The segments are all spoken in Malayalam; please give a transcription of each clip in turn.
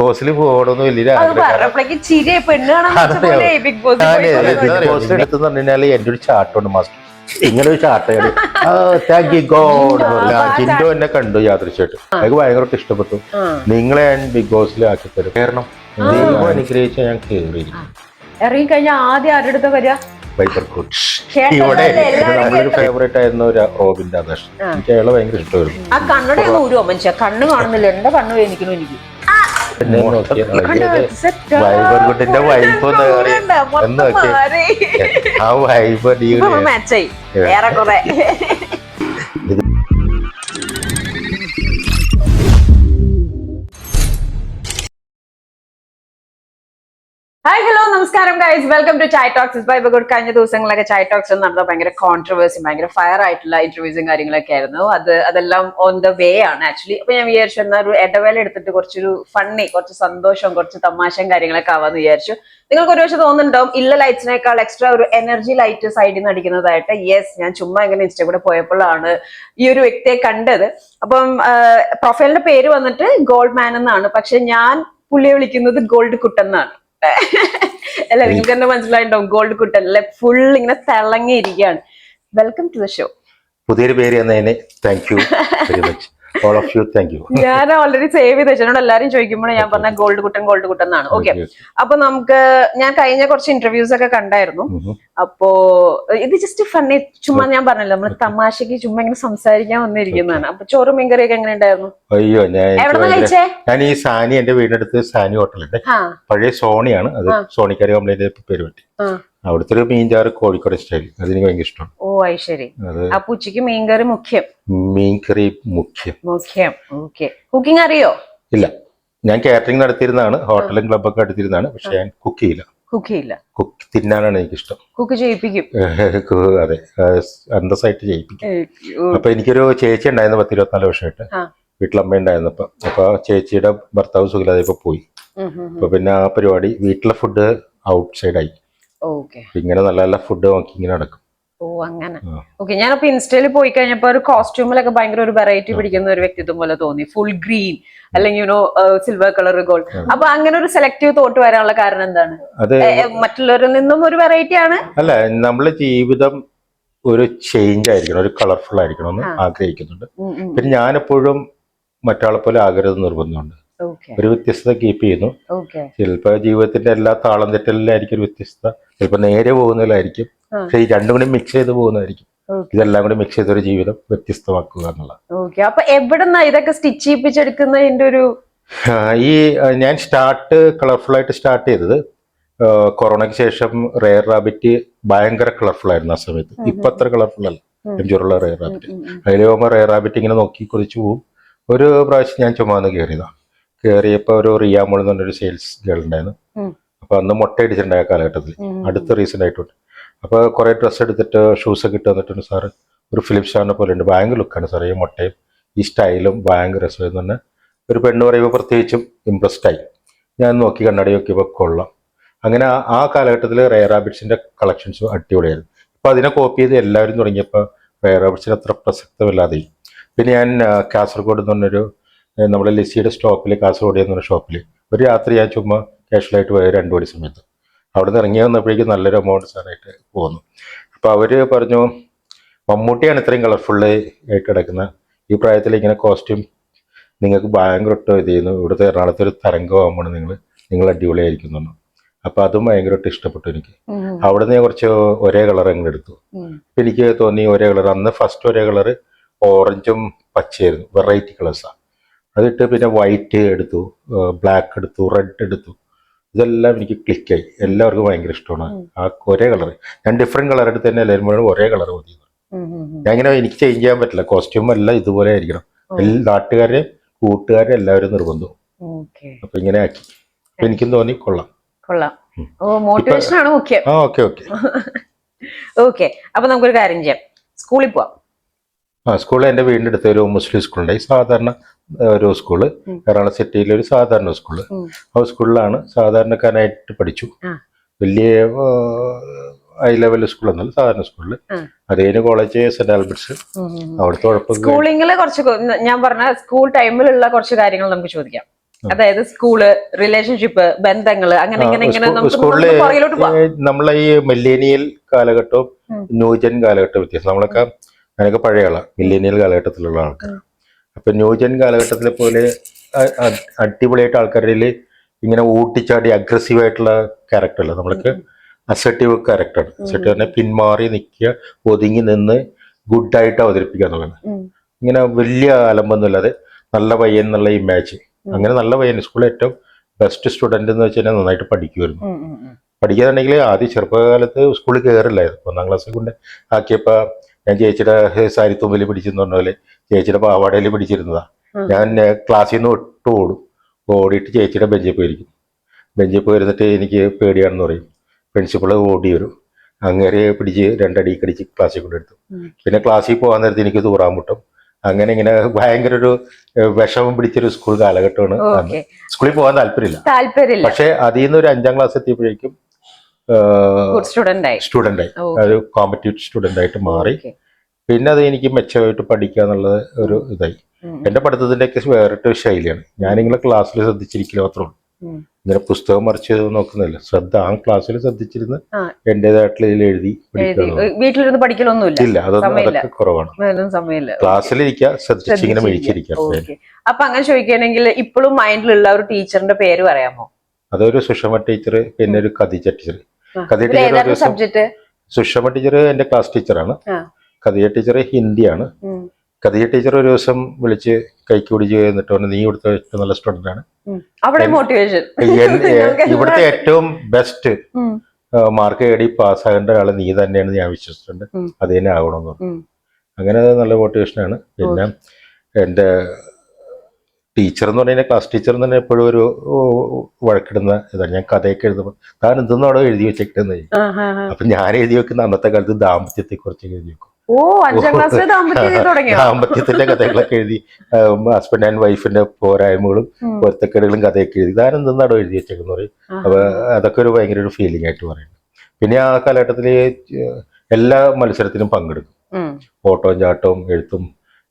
ബോസിൽ പോകണമെന്ന് വലിയ ബോസിൽ എടുത്തെന്ന് പറഞ്ഞാല് എന്റെ ഒരു ചാട്ടുണ്ട് മാസ്റ്റർ ഇങ്ങനെ ഒരു ചാട്ടയാണ് താങ്ക് യു ഗോഡ് ജിൻഡോ എന്നെ കണ്ടു യാദൃശ്യമായിട്ട് എനിക്ക് ഭയങ്കരമായിട്ട് ഇഷ്ടപ്പെട്ടു. നിങ്ങളെ ഞാൻ ബിഗ് ബോസിൽ ആക്കി തരും. കാരണം ദൈവം അനുഗ്രഹിച്ച ഞാൻ കേറിയിരിക്കും. ഇറങ്ങി കഴിഞ്ഞാൽ ആദ്യം ആരുടെ അടുത്ത് വരിക? ഇവിടെ നമ്മളൊരു ഫേവറേറ്റ് ആയിരുന്ന ഒരു റോബിന്റെ ആദർശം. എനിക്ക് അയാളെ ഭയങ്കര ഇഷ്ടമായിരുന്നു. ആ കണ്ണട ഊരുവോ മനുഷ്യ? കണ്ണ് കാണുന്നില്ല, എന്റെ കണ്ണ് വേദനിക്കണു എനിക്ക്. വൈബർകുട്ടിന്റെ വൈബ് എന്ന് ആ വൈബ് മാച്ചായി ഏറെക്കുറെ. ഹായ് ഹലോ നമസ്കാരം guys, welcome to chai talks by ബഗുഡ്. കഴിഞ്ഞ ദിവസങ്ങളൊക്കെ ചായ് ടോക്സ് നടന്ന ഭയങ്കര കോൺട്രവേഴ്സി, ഭയങ്കര ഫയർ ആയിട്ടുള്ള ഇന്റർവ്യൂസും കാര്യങ്ങളൊക്കെ ആയിരുന്നു. അതെല്ലാം ഓൺ ദ വേ ആണ് ആക്ച്വലി. അപ്പൊ ഞാൻ വിചാരിച്ചു എന്നാൽ ഒരു ഇടവേള എടുത്തിട്ട് കുറച്ചൊരു ഫണ്ണി, കുറച്ച് സന്തോഷം, കുറച്ച് തമാശയും കാര്യങ്ങളൊക്കെ ആവാന്ന് വിചാരിച്ചു. നിങ്ങൾക്ക് ഒരു പക്ഷെ തോന്നുന്നുണ്ടാവും ഇല്ല ലൈറ്റ്സിനേക്കാൾ എക്സ്ട്രാ ഒരു എനർജി ലൈറ്റ് സൈഡിൽ നിന്ന് അടിക്കുന്നതായിട്ട്. യെസ്, ഞാൻ ചുമ്മാ ഇങ്ങനെ ഇൻസ്റ്റ കൂടെ പോയപ്പോഴാണ് ഈ ഒരു വ്യക്തിയെ കണ്ടത്. അപ്പം പ്രൊഫൈലിന്റെ പേര് വന്നിട്ട് ഗോൾഡ് മാൻ എന്നാണ്, പക്ഷെ ഞാൻ പുള്ളിയെ വിളിക്കുന്നത് ഗോൾഡ് കുട്ടെന്നാണ്. അല്ല, നിങ്ങൾക്ക് തന്നെ മനസ്സിലായിട്ടുണ്ടാവും ഗോൾഡ് കുട്ടൻ അല്ലെ, ഫുൾ ഇങ്ങനെ തിളങ്ങിയിരിക്കുകയാണ്. Welcome to the show. പുതിയൊരു പേര് തന്നതിന് thank you very much. All of you thank you. ഞാൻ ഓൾറെഡി സേവ് ചെയ്ത് വെച്ചോണ്ട് എല്ലാരും ചോദിക്കുമ്പോൾ ഞാൻ പറഞ്ഞ ഗോൾഡ് കുട്ടൻ എന്നാണ്. ഓക്കെ, അപ്പൊ ഞാൻ കഴിഞ്ഞ കുറച്ച് ഇന്റർവ്യൂസ് ഒക്കെ കണ്ടായിരുന്നു. അപ്പോ ഇത് ജസ്റ്റ് ഫണ്ണി, ചുമ്മാ ഞാൻ പറഞ്ഞല്ലോ നമ്മള് തമാശക്ക് ചുമ്മാ ഇങ്ങനെ സംസാരിക്കാൻ വന്നിരിക്കുന്നതാണ്. അപ്പൊ ചോറും മീൻകറിയൊക്കെ എങ്ങനെ ഉണ്ടായിരുന്നു? അയ്യോ, എവിടെ കഴിച്ചേ? ഞാൻ ഈ സാനി, എന്റെ വീടിനടുത്ത് സാനി ഹോട്ടലുണ്ട്, പഴയ സോണിയാണ് അത്. സോണിക്കാര് കംപ്ലൈന്റ് പേര് പറ്റി. അവിടുത്തെ ഒരു മീൻചാറ് കോഴിക്കോട് സ്റ്റൈൽ, അതെനിക്ക് ഭയങ്കര ഇഷ്ടമാണ്. ഓ അത് ശരി. അപ്പൊ ഉച്ചക്ക് മീൻകറി മുഖ്യം? മീൻകറി മുഖ്യം. ഓക്കെ. കുക്കിംഗ് അറിയോ? ഇല്ല, ഞാൻ കാറ്ററിംഗ് നടത്തിയിരുന്നതാണ്, ഹോട്ടലും ക്ലബൊക്കെ നടത്തിയിരുന്നതാണ്. പക്ഷെ ഞാൻ കുക്ക് ചെയ്യില്ല. കുക്ക് തിന്നാനാണ് എനിക്കിഷ്ടം. കുക്ക് ചെയ്യിപ്പിക്കും? അതെ, അന്തസ്സായിട്ട് ചെയ്യിപ്പിക്കും. അപ്പൊ എനിക്കൊരു ചേച്ചി ഉണ്ടായിരുന്നു 10-24 വർഷമായിട്ട് വീട്ടിലമ്മ ഉണ്ടായിരുന്നപ്പോ. അപ്പൊ ചേച്ചിയുടെ ഭർത്താവ് സുഖില്ലാതെ ഇപ്പൊ പോയി. അപ്പൊ പിന്നെ ആ പരിപാടി, വീട്ടിലെ ഫുഡ് ഔട്ട് സൈഡായി. ഇങ്ങനെ നല്ല നല്ല ഫുഡ് നോക്കി ഇങ്ങനെ നടക്കും. ഓ അങ്ങനെ. ഓക്കെ, ഞാനപ്പോ ഇൻസ്റ്റയിൽ പോയി കഴിഞ്ഞപ്പോ ഒരു കോസ്റ്റ്യൂമിലൊക്കെ ഭയങ്കര ഒരു വെറൈറ്റി പിടിക്കുന്ന ഒരു വ്യക്തിത്വം പോലെ തോന്നി. ഫുൾ ഗ്രീൻ അല്ലെങ്കിൽ സിൽവർ കളർ ഗോൾഡ്. അപ്പൊ അങ്ങനെ ഒരു സെലക്റ്റീവ് തോട്ട് വരാനുള്ള കാരണം എന്താണ്? മറ്റുള്ളവരിൽ നിന്നും ഒരു വെറൈറ്റി ആണ്? അല്ല, നമ്മളെ ജീവിതം ഒരു ചേഞ്ച് ആയിരിക്കണം, ഒരു കളർഫുൾ ആയിരിക്കണം എന്ന് ആഗ്രഹിക്കുന്നുണ്ട്. പിന്നെ ഞാനെപ്പോഴും മറ്റാളെ പോലെ ആകരുത് നിർബന്ധമുണ്ട്. ഒരു വ്യത്യസ്തത കീപ്പ് ചെയ്യുന്നു. ചിലപ്പോ ജീവിതത്തിന്റെ എല്ലാ താളം തെറ്റലിലായിരിക്കും ഒരു വ്യത്യസ്തത, ചിലപ്പോ നേരെ പോകുന്നതിലായിരിക്കും, പക്ഷെ ഈ രണ്ടും കൂടി മിക്സ് ചെയ്ത് പോകുന്നതായിരിക്കും. ഇതെല്ലാം കൂടി മിക്സ് ചെയ്തൊരു ജീവിതം വ്യത്യസ്തമാക്കുക എന്നുള്ള. അപ്പൊ എവിടെന്നാ ഇതൊക്കെ സ്റ്റിച്ച് ചെയ്യിപ്പിച്ചെടുക്കുന്നതിന്റെ ഒരു ഞാൻ കളർഫുൾ ആയിട്ട് സ്റ്റാർട്ട് ചെയ്തത് കൊറോണയ്ക്ക് ശേഷം. റെയർ റാബിറ്റ് ഭയങ്കര കളർഫുൾ ആയിരുന്നു ആ സമയത്ത്. ഇപ്പൊ അത്ര കളർഫുൾ അല്ല എഞ്ചുള്ള റെയർ റാബിറ്റ്. അതിൽ പോകുമ്പോൾ റെയർ റാബിറ്റ് ഇങ്ങനെ നോക്കി കൊതിച്ചു പോകും. ഒരു പ്രാവശ്യം ഞാൻ ചുമന്ന് കയറിയപ്പോ ഒരു റിയാമോൾ എന്ന് പറഞ്ഞൊരു സെയിൽസ് ഗേൾ ഉണ്ടായിരുന്നു. അപ്പൊ അന്ന് മുട്ട അടിച്ചിട്ടുണ്ടായ കാലഘട്ടത്തിൽ, അടുത്ത റീസെന്റ് ആയിട്ടുണ്ട്. അപ്പൊ കുറെ ഡ്രസ്സ് എടുത്തിട്ട് ഷൂസ് ഒക്കെ ഇട്ട് വന്നിട്ടുണ്ട്. സാറ് ഒരു ഫിലിപ്പ് സ്റ്റാറിനെ പോലെ ഉണ്ട്, ഭയങ്കര ലുക്കാണ് സാർ, ഈ മുട്ടയും ഈ സ്റ്റൈലും ഭയങ്കര രസമായിരുന്നു തന്നെ. ഒരു പെണ്ണ് പറയുമ്പോൾ പ്രത്യേകിച്ചും ഇംപ്രസ്ഡ് ആയി. ഞാൻ നോക്കി, കണ്ണാടി നോക്കിയപ്പോൾ കൊള്ളാം. അങ്ങനെ ആ കാലഘട്ടത്തിൽ റെയർ റാബിറ്റ്സിന്റെ കളക്ഷൻസ് അടിപൊളിയായിരുന്നു. അപ്പൊ അതിനെ കോപ്പി ചെയ്ത് എല്ലാവരും തുടങ്ങിയപ്പോൾ റെയർ റാബിറ്റ്സിന് അത്ര പ്രസക്തമില്ലാതെ. പിന്നെ ഞാൻ കാസർഗോഡ് എന്ന് പറഞ്ഞൊരു നമ്മുടെ ലിസിയുടെ സ്റ്റോപ്പിൽ, കാസർഗോഡ് എന്നൊരു ഷോപ്പിൽ ഒരു രാത്രി ഞാൻ ചുമ്മാ കാഷ്വലായിട്ട് പോയ 2 മണി സമയത്ത് അവിടെ നിന്ന് ഇറങ്ങി വന്നപ്പോഴേക്കും നല്ലൊരു എമൗണ്ട് സാറായിട്ട് പോന്നു. അപ്പോൾ അവർ പറഞ്ഞു, മമ്മൂട്ടിയാണ് ഇത്രയും കളർഫുള്ള് ആയിട്ട് കിടക്കുന്ന, ഈ പ്രായത്തിൽ ഇങ്ങനെ കോസ്റ്റ്യൂം നിങ്ങൾക്ക് ഭയങ്കരമായിട്ട് ഇത് ചെയ്യുന്നു, ഇവിടുത്തെ എറണാകുളത്തെ ഒരു തരംഗമാകുമ്പോൾ നിങ്ങൾ അടിപൊളിയായിരിക്കുന്നു. അപ്പോൾ അതും ഭയങ്കരമായിട്ട് ഇഷ്ടപ്പെട്ടു എനിക്ക്. അവിടെ നിന്ന് ഞാൻ കുറച്ച് ഒരേ കളർ അങ്ങനെ എടുത്തു. അപ്പം എനിക്ക് തോന്നി ഒരേ കളർ, അന്ന് ഫസ്റ്റ് ഒരേ കളർ ഓറഞ്ചും പച്ചയായിരുന്നു, വെറൈറ്റി കളേഴ്സാണ്. അതിട്ട് പിന്നെ വൈറ്റ് എടുത്തു, ബ്ലാക്ക് എടുത്തു, റെഡ് എടുത്തു. ഇതെല്ലാം എനിക്ക് ക്ലിക്കായി. എല്ലാവർക്കും ഭയങ്കര ഇഷ്ടമാണ് ആ ഒരേ കളർ. ഞാൻ ഡിഫറെന്റ് കളർ എടുത്ത് തന്നെ എല്ലാവരും ഒരേ കളർ മതി. ഞാൻ ഇങ്ങനെ എനിക്ക് ചേഞ്ച് ചെയ്യാൻ പറ്റില്ല, കോസ്റ്റ്യൂം എല്ലാം ഇതുപോലെ ആയിരിക്കണം. നാട്ടുകാരെയും കൂട്ടുകാരെയും എല്ലാവരും നിർബന്ധവും. അപ്പൊ ഇങ്ങനെ ആക്കി. അപ്പൊ എനിക്കും തോന്നി കൊള്ളാം. മോട്ടിവേഷൻ ആണ് മുഖ്യം. ഓക്കെ, അപ്പൊ നമുക്കൊരു കാര്യം ചെയ്യാം, സ്കൂളിൽ പോവാം. സ്കൂളിൽ എൻ്റെ വീടിൻ്റെ അടുത്ത് ഒരു മുസ്ലിം സ്കൂളുണ്ടായി, സാധാരണ ഒരു സ്കൂള്, എറണാകുളം സിറ്റിയിലെ ഒരു സാധാരണ സ്കൂള്. ആ സ്കൂളിലാണ് സാധാരണക്കാരനായിട്ട് പഠിച്ചു. വലിയ ഹൈ ലെവൽ സ്കൂളൊന്നുമല്ല, സാധാരണ സ്കൂളിൽ. അത് കഴിഞ്ഞ് കോളേജ് സെന്റ് ആൽബർട്ട്സ്. അവിടുത്തെ കുഴപ്പം സ്കൂളിങ്ങിലെ കുറച്ച് ഞാൻ പറഞ്ഞ സ്കൂൾ ടൈമിലുള്ള കുറച്ച് കാര്യങ്ങൾ നമുക്ക് ചോദിക്കാം. അതായത് സ്കൂള്, റിലേഷൻഷിപ്പ്, ബന്ധങ്ങള്, അങ്ങനെ ഇങ്ങനെ ഇങ്ങനെ സ്കൂളില് പുറകിലോട്ട് പോവാം. നമ്മളെ ഈ മില്ലേനിയൽ കാലഘട്ടവും ന്യൂജൻ കാലഘട്ടം വ്യത്യാസം. നമ്മളൊക്കെ അതിനൊക്കെ പഴയ ആളാണ്, മില്ലേനിയൽ കാലഘട്ടത്തിലുള്ള ആൾക്കാർ. അപ്പൊ ന്യൂജൻ കാലഘട്ടത്തിലെ പോലെ അടിപൊളിയായിട്ട് ആൾക്കാരിൽ ഇങ്ങനെ ഊട്ടിച്ചാടി അഗ്രസീവ് ആയിട്ടുള്ള ക്യാരക്ടർ അല്ല, നമ്മൾക്ക് അസർട്ടീവ് ക്യാരക്ടറാണ്. അസർട്ടീവ് പറഞ്ഞാൽ പിന്മാറി നിൽക്കുക, ഒതുങ്ങി നിന്ന് ഗുഡായിട്ട് അവതരിപ്പിക്കുക എന്നുള്ളത്. ഇങ്ങനെ വലിയ അലമ്പൊന്നുമില്ലാതെ നല്ല പയ്യൻ എന്നുള്ള ഇമേജ്. അങ്ങനെ നല്ല പയ്യൻ, സ്കൂളിൽ ഏറ്റവും ബെസ്റ്റ് സ്റ്റുഡന്റ് എന്ന് വെച്ചാൽ നന്നായിട്ട് പഠിക്കുമായിരുന്നു. പഠിക്കാന്നുണ്ടെങ്കിൽ ആദ്യം ചെറുപ്പകാലത്ത് സ്കൂളിൽ കയറില്ലായിരുന്നു. 1ാം ക്ലാസ്സിൽ കൊണ്ട് ആക്കിയപ്പോൾ ഞാൻ ചേച്ചിയുടെ സാരിത്തുമ്പിൽ പിടിച്ചെന്ന് പറഞ്ഞ പോലെ ചേച്ചിയുടെ പാവാടയിൽ പിടിച്ചിരുന്നതാ. ഞാൻ ക്ലാസ്സിൽ നിന്ന് ഓടിയിട്ട് ചേച്ചിയുടെ ബെഞ്ചിൽ പോയിരിക്കും. ബെഞ്ചിൽ പോയിരുന്നിട്ട് എനിക്ക് പേടിയാണെന്ന് പറയും. പ്രിൻസിപ്പൾ ഓടി വരും, അങ്ങനെ പിടിച്ച് 2 അടി കടിച്ച് ക്ലാസ്സിൽ കൊണ്ടെടുത്തു. പിന്നെ ക്ലാസ്സിൽ പോകാൻ നേരത്തെ എനിക്ക് തൂറാൻ മുട്ടും. അങ്ങനെ ഇങ്ങനെ ഭയങ്കര ഒരു വിഷമം പിടിച്ചൊരു സ്കൂൾ കാലഘട്ടമാണ്. സ്കൂളിൽ പോകാൻ താല്പര്യമില്ല. പക്ഷെ അതിൽ നിന്ന് ഒരു 5ാം ക്ലാസ് എത്തിയപ്പോഴേക്കും സ്റ്റുഡന്റ് ആയി, ഒരു കോമ്പറ്റീവ് സ്റ്റുഡന്റ് ആയിട്ട് മാറി. പിന്നെ അത് എനിക്ക് മെച്ചമായിട്ട് പഠിക്കുക എന്നുള്ളത് ഒരു ഇതായി. എന്റെ പഠിത്തത്തിന്റെ ഒക്കെ വേറിട്ടൊരു ശൈലിയാണ്. ഞാനിങ്ങനെ ക്ലാസ്സിൽ ശ്രദ്ധിച്ചിരിക്കില്ല മാത്രമേ ഉള്ളൂ. ഇങ്ങനെ പുസ്തകം മറിച്ച് നോക്കുന്നില്ല, ശ്രദ്ധ ആ ക്ലാസ്സിൽ ശ്രദ്ധിച്ചിരുന്ന് എന്റേതായിട്ടുള്ള ഇതിൽ എഴുതി വീട്ടിലിരുന്ന് പഠിക്കലൊന്നുമില്ല. ഇല്ല, അതൊക്കെ കുറവാണ്. ക്ലാസ്സിലിരിക്കുക, ശ്രദ്ധിച്ചിങ്ങനെ മേടിച്ചിരിക്കുക. അപ്പൊ അങ്ങനെ ചോദിക്കുകയാണെങ്കിൽ ഇപ്പോഴും മൈൻഡിലുള്ള ഒരു ടീച്ചറിന്റെ പേര് പറയാമോ? അതൊരു സുഷമ ടീച്ചർ, പിന്നെ ഒരു Khadeeja teacher. Subject Sushama teacher എന്റെ ക്ലാസ് ടീച്ചറാണ്. ഖദീജ ടീച്ചർ ഹിന്ദിയാണ്. ഖദീജ ടീച്ചർ ഒരു ദിവസം വിളിച്ച് കൈക്ക് പിടിച്ച് എന്നിട്ട് പറഞ്ഞു, നീ ഇവിടുത്തെ ഏറ്റവും നല്ല സ്റ്റുഡന്റ് ആണ്, ഇവിടുത്തെ ഏറ്റവും ബെസ്റ്റ് മാർക്ക് നേടി പാസ്സാകേണ്ട ഒരാളെ നീ തന്നെയാണ് ഞാൻ വിശ്വസിച്ചിട്ടുണ്ട്, അത് തന്നെ ആകണമെന്ന് പറഞ്ഞു. അങ്ങനെ നല്ല മോട്ടിവേഷനാണ്. പിന്നെ എൻ്റെ ടീച്ചർ എന്ന് പറഞ്ഞാൽ ക്ലാസ് ടീച്ചർ എന്ന് പറഞ്ഞാൽ എപ്പോഴും ഒരു വഴക്കിടുന്ന ഇതാണ്. ഞാൻ കഥയൊക്കെ എഴുതുമ്പോൾ താൻ എന്തെന്നും അവിടെ എഴുതി വെച്ചേക്കിട്ടെന്ന്. അപ്പൊ ഞാൻ എഴുതി വെക്കുന്ന അന്നത്തെ കാലത്ത് ദാമ്പത്യത്തെ കുറിച്ച് എഴുതി വെക്കും. ദാമ്പത്യത്തിന്റെ കഥകളൊക്കെ എഴുതി, ഹസ്ബൻഡ് ആൻഡ് വൈഫിന്റെ പോരായ്മകളും പൊരുത്തക്കേടുകളും കഥയൊക്കെ എഴുതി താൻ എന്തെന്നാടോ എഴുതി വെച്ചേക്കെന്ന് പറയും. അപ്പൊ അതൊക്കെ ഒരു ഭയങ്കര ഒരു ഫീലിംഗ് ആയിട്ട് പറയുന്നത്. പിന്നെ ആ കാലഘട്ടത്തില് എല്ലാ മത്സരത്തിനും പങ്കെടുക്കും. ഓട്ടവും ചാട്ടവും എഴുത്തും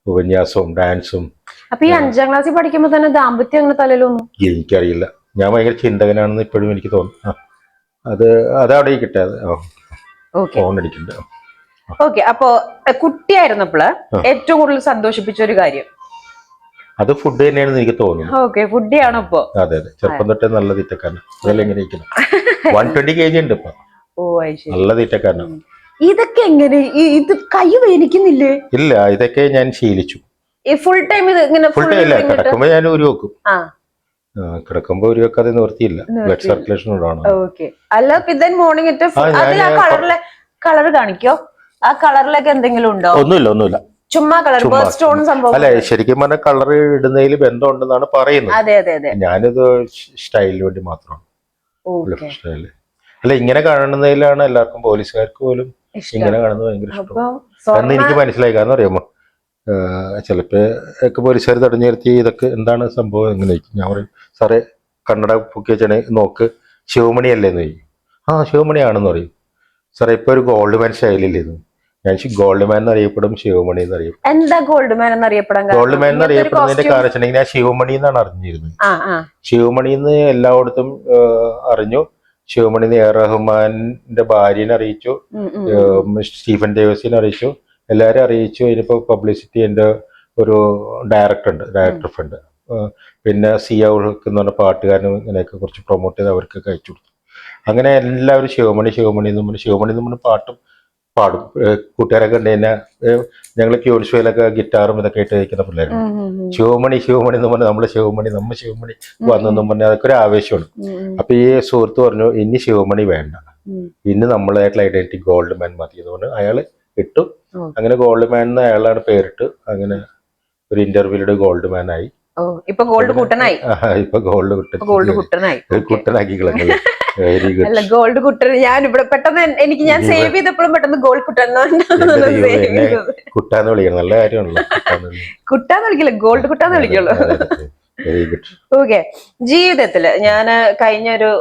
ഉപന്യാസവും ഡാൻസും. അപ്പൊ ഈ 5ാം ക്ലാസ്സിൽ പഠിക്കുമ്പോ തന്നെ ദാമ്പത്യം അങ്ങനെ തലയിലൊന്നും? എനിക്കറിയില്ല, ഞാൻ ഭയങ്കര ചിന്തകനാണെന്ന് ഇപ്പോഴും എനിക്ക് തോന്നുന്നു. അതവിടെ കിട്ടാതെ ഫോൺ അടിക്കണ്ട. ഓക്കെ, അപ്പൊ കുട്ടിയായിരുന്നപ്പോള് ഏറ്റവും കൂടുതൽ സന്തോഷിപ്പിച്ച ഒരു കാര്യം? അത് ഫുഡ് തന്നെയാണെന്ന് എനിക്ക് തോന്നുന്നു. ഓക്കെ, ഫുഡിയാണോ ഇപ്പൊ? അതെ അതെ, ചെറുപ്പം തൊട്ടേ നല്ല തീറ്റക്കാരൻ. അതെല്ലാം എങ്ങനെ 120 kg ഉണ്ട് ഇപ്പൊ. നല്ല തീറ്റക്കാരനാണ്. ഇതൊക്കെ എങ്ങനെ ഇത് കൈ വേനിക്കുന്നില്ലേ? ഇല്ല, ഇതൊക്കെ ഞാൻ ശീലിച്ചു. ഫുൾ ടൈം ഇത് ഇങ്ങനെ ഫുൾ ടൈം ഇല്ല, കിടക്കുമ്പോ ഞാൻ ഉരു വെക്കും. കിടക്കുമ്പോ ഒരു വെക്കാതെ നിവർത്തിയില്ല, ബ്ലഡ് സർക്കുലേഷൻ ഉണ്ടാവണം. അല്ല, മോർണിംഗ് കളർ കാണിക്കോ? ആ കളറിലൊക്കെ എന്തെങ്കിലും ഉണ്ടോ? ഒന്നുമില്ല. ചുമ്മാ കളർ സ്റ്റോൺ സംഭവം അല്ല, ശരിക്കും പറഞ്ഞാൽ കളർ ഇടുന്നതിൽ ബന്ധമുണ്ടെന്നാണ് പറയുന്നത്. അതെ. ഞാനിത് സ്റ്റൈലിന് വേണ്ടി മാത്രമാണ്. സ്റ്റൈല് അല്ല, ഇങ്ങനെ കാണുന്നതിലാണ് എല്ലാവർക്കും, പോലീസുകാർക്ക് പോലും ഇങ്ങനെ കാണുന്നത് ഭയങ്കര ഇഷ്ടം എന്ന് എനിക്ക് മനസ്സിലായി. കാരണം അറിയാമോ, ചിലപ്പോ പോലീസുകാർ തടഞ്ഞു നിർത്തി ഇതൊക്കെ എന്താണ് സംഭവം എങ്ങനെ ഞാൻ പറയും, സാറേ കണ്ണട പൊക്കി വെച്ചാണ് നോക്ക്, ശിവമണി അല്ലേന്ന് ചോദിക്കും. ശിവമണിയാണെന്ന് പറയും. സാറേ ഇപ്പൊ ഒരു ഗോൾഡ് മാൻ സ്റ്റൈലില്ലേന്ന്. ഞാൻ ഗോൾഡ് മാൻ എന്നറിയപ്പെടും, ശിവമണി എന്നറിയപ്പെടും. എന്താ ഗോൾഡ് മാൻ എന്നറിയപ്പെടാൻ? ഗോൾഡ് മാൻ എന്നറിയപ്പെടുന്നതിന്റെ കാരണം വെച്ചിട്ടുണ്ടെങ്കിൽ ഞാൻ ശിവമണി എന്നാണ് അറിഞ്ഞിരുന്നത്. ശിവമണി എന്ന് എല്ലായിടത്തും അറിഞ്ഞു. ശിവമണി എ റഹ്മാന്റെ ഭാര്യനെ അറിയിച്ചു, സ്റ്റീഫൻ ദേവസിനെ അറിയിച്ചു, എല്ലാവരും അറിയിച്ചു. അതിനിപ്പോ പബ്ലിസിറ്റി എൻ്റെ ഒരു ഡയറക്ടർ ഫ്രണ്ട്, പിന്നെ സിയ ഉൾക്ക് എന്ന് പറഞ്ഞ പാട്ടുകാരനും ഇങ്ങനെയൊക്കെ കുറച്ച് പ്രൊമോട്ട് ചെയ്ത് അവർക്കൊക്കെ അയച്ചു കൊടുത്തു. അങ്ങനെ എല്ലാവരും ശിവമണി എന്ന് പറഞ്ഞ പാട്ടും പാടും. കൂട്ടുകാരൊക്കെ ഉണ്ട് കഴിഞ്ഞാൽ ഞങ്ങൾ ക്യൂൻസ്വേലൊക്കെ ഗിറ്റാറും ഇതൊക്കെ ഇട്ട് കഴിക്കുന്ന പിള്ളേരുണ്ട്. ശിവമണി എന്ന് പറഞ്ഞാൽ നമ്മൾ ശിവമണി വന്നെന്നും പറഞ്ഞാൽ അതൊക്കെ ഒരു ആവേശമാണ്. അപ്പൊ ഈ സുഹൃത്ത് പറഞ്ഞു, ഇനി ശിവമണി വേണ്ട, ഇനി നമ്മളായിട്ടുള്ള ഐഡന്റിറ്റി ഗോൾഡ് മാൻ മതി എന്ന് പറഞ്ഞു അയാള് ഇട്ടു. അങ്ങനെ ഗോൾഡ് മാൻ എന്ന് അയാളാണ് പേരിട്ട്. അങ്ങനെ ഒരു ഇന്റർവ്യൂയുടെ ഗോൾഡ് മാൻ ആയി. ഇപ്പൊ ഗോൾഡ് കുട്ടനായി. കുട്ടനാക്കി കളഞ്ഞത്. Very good. അല്ല, ഗോൾഡ് കുട്ടൻ ഞാൻ ഇവിടെ പെട്ടെന്ന് ഞാൻ സേവ് ചെയ്തപ്പോഴും പെട്ടെന്ന് ഗോൾഡ് കുട്ടൻ കുട്ടാന്ന് വിളിക്കണം. നല്ല കാര്യമാണല്ലോ. കുട്ടാന്ന് വിളിക്കില്ല, ഗോൾഡ് കുട്ടാന്ന് വിളിക്കുള്ളൂ. Very good. ഓക്കെ, ജീവിതത്തില് ഞാൻ കഴിഞ്ഞ ഒരു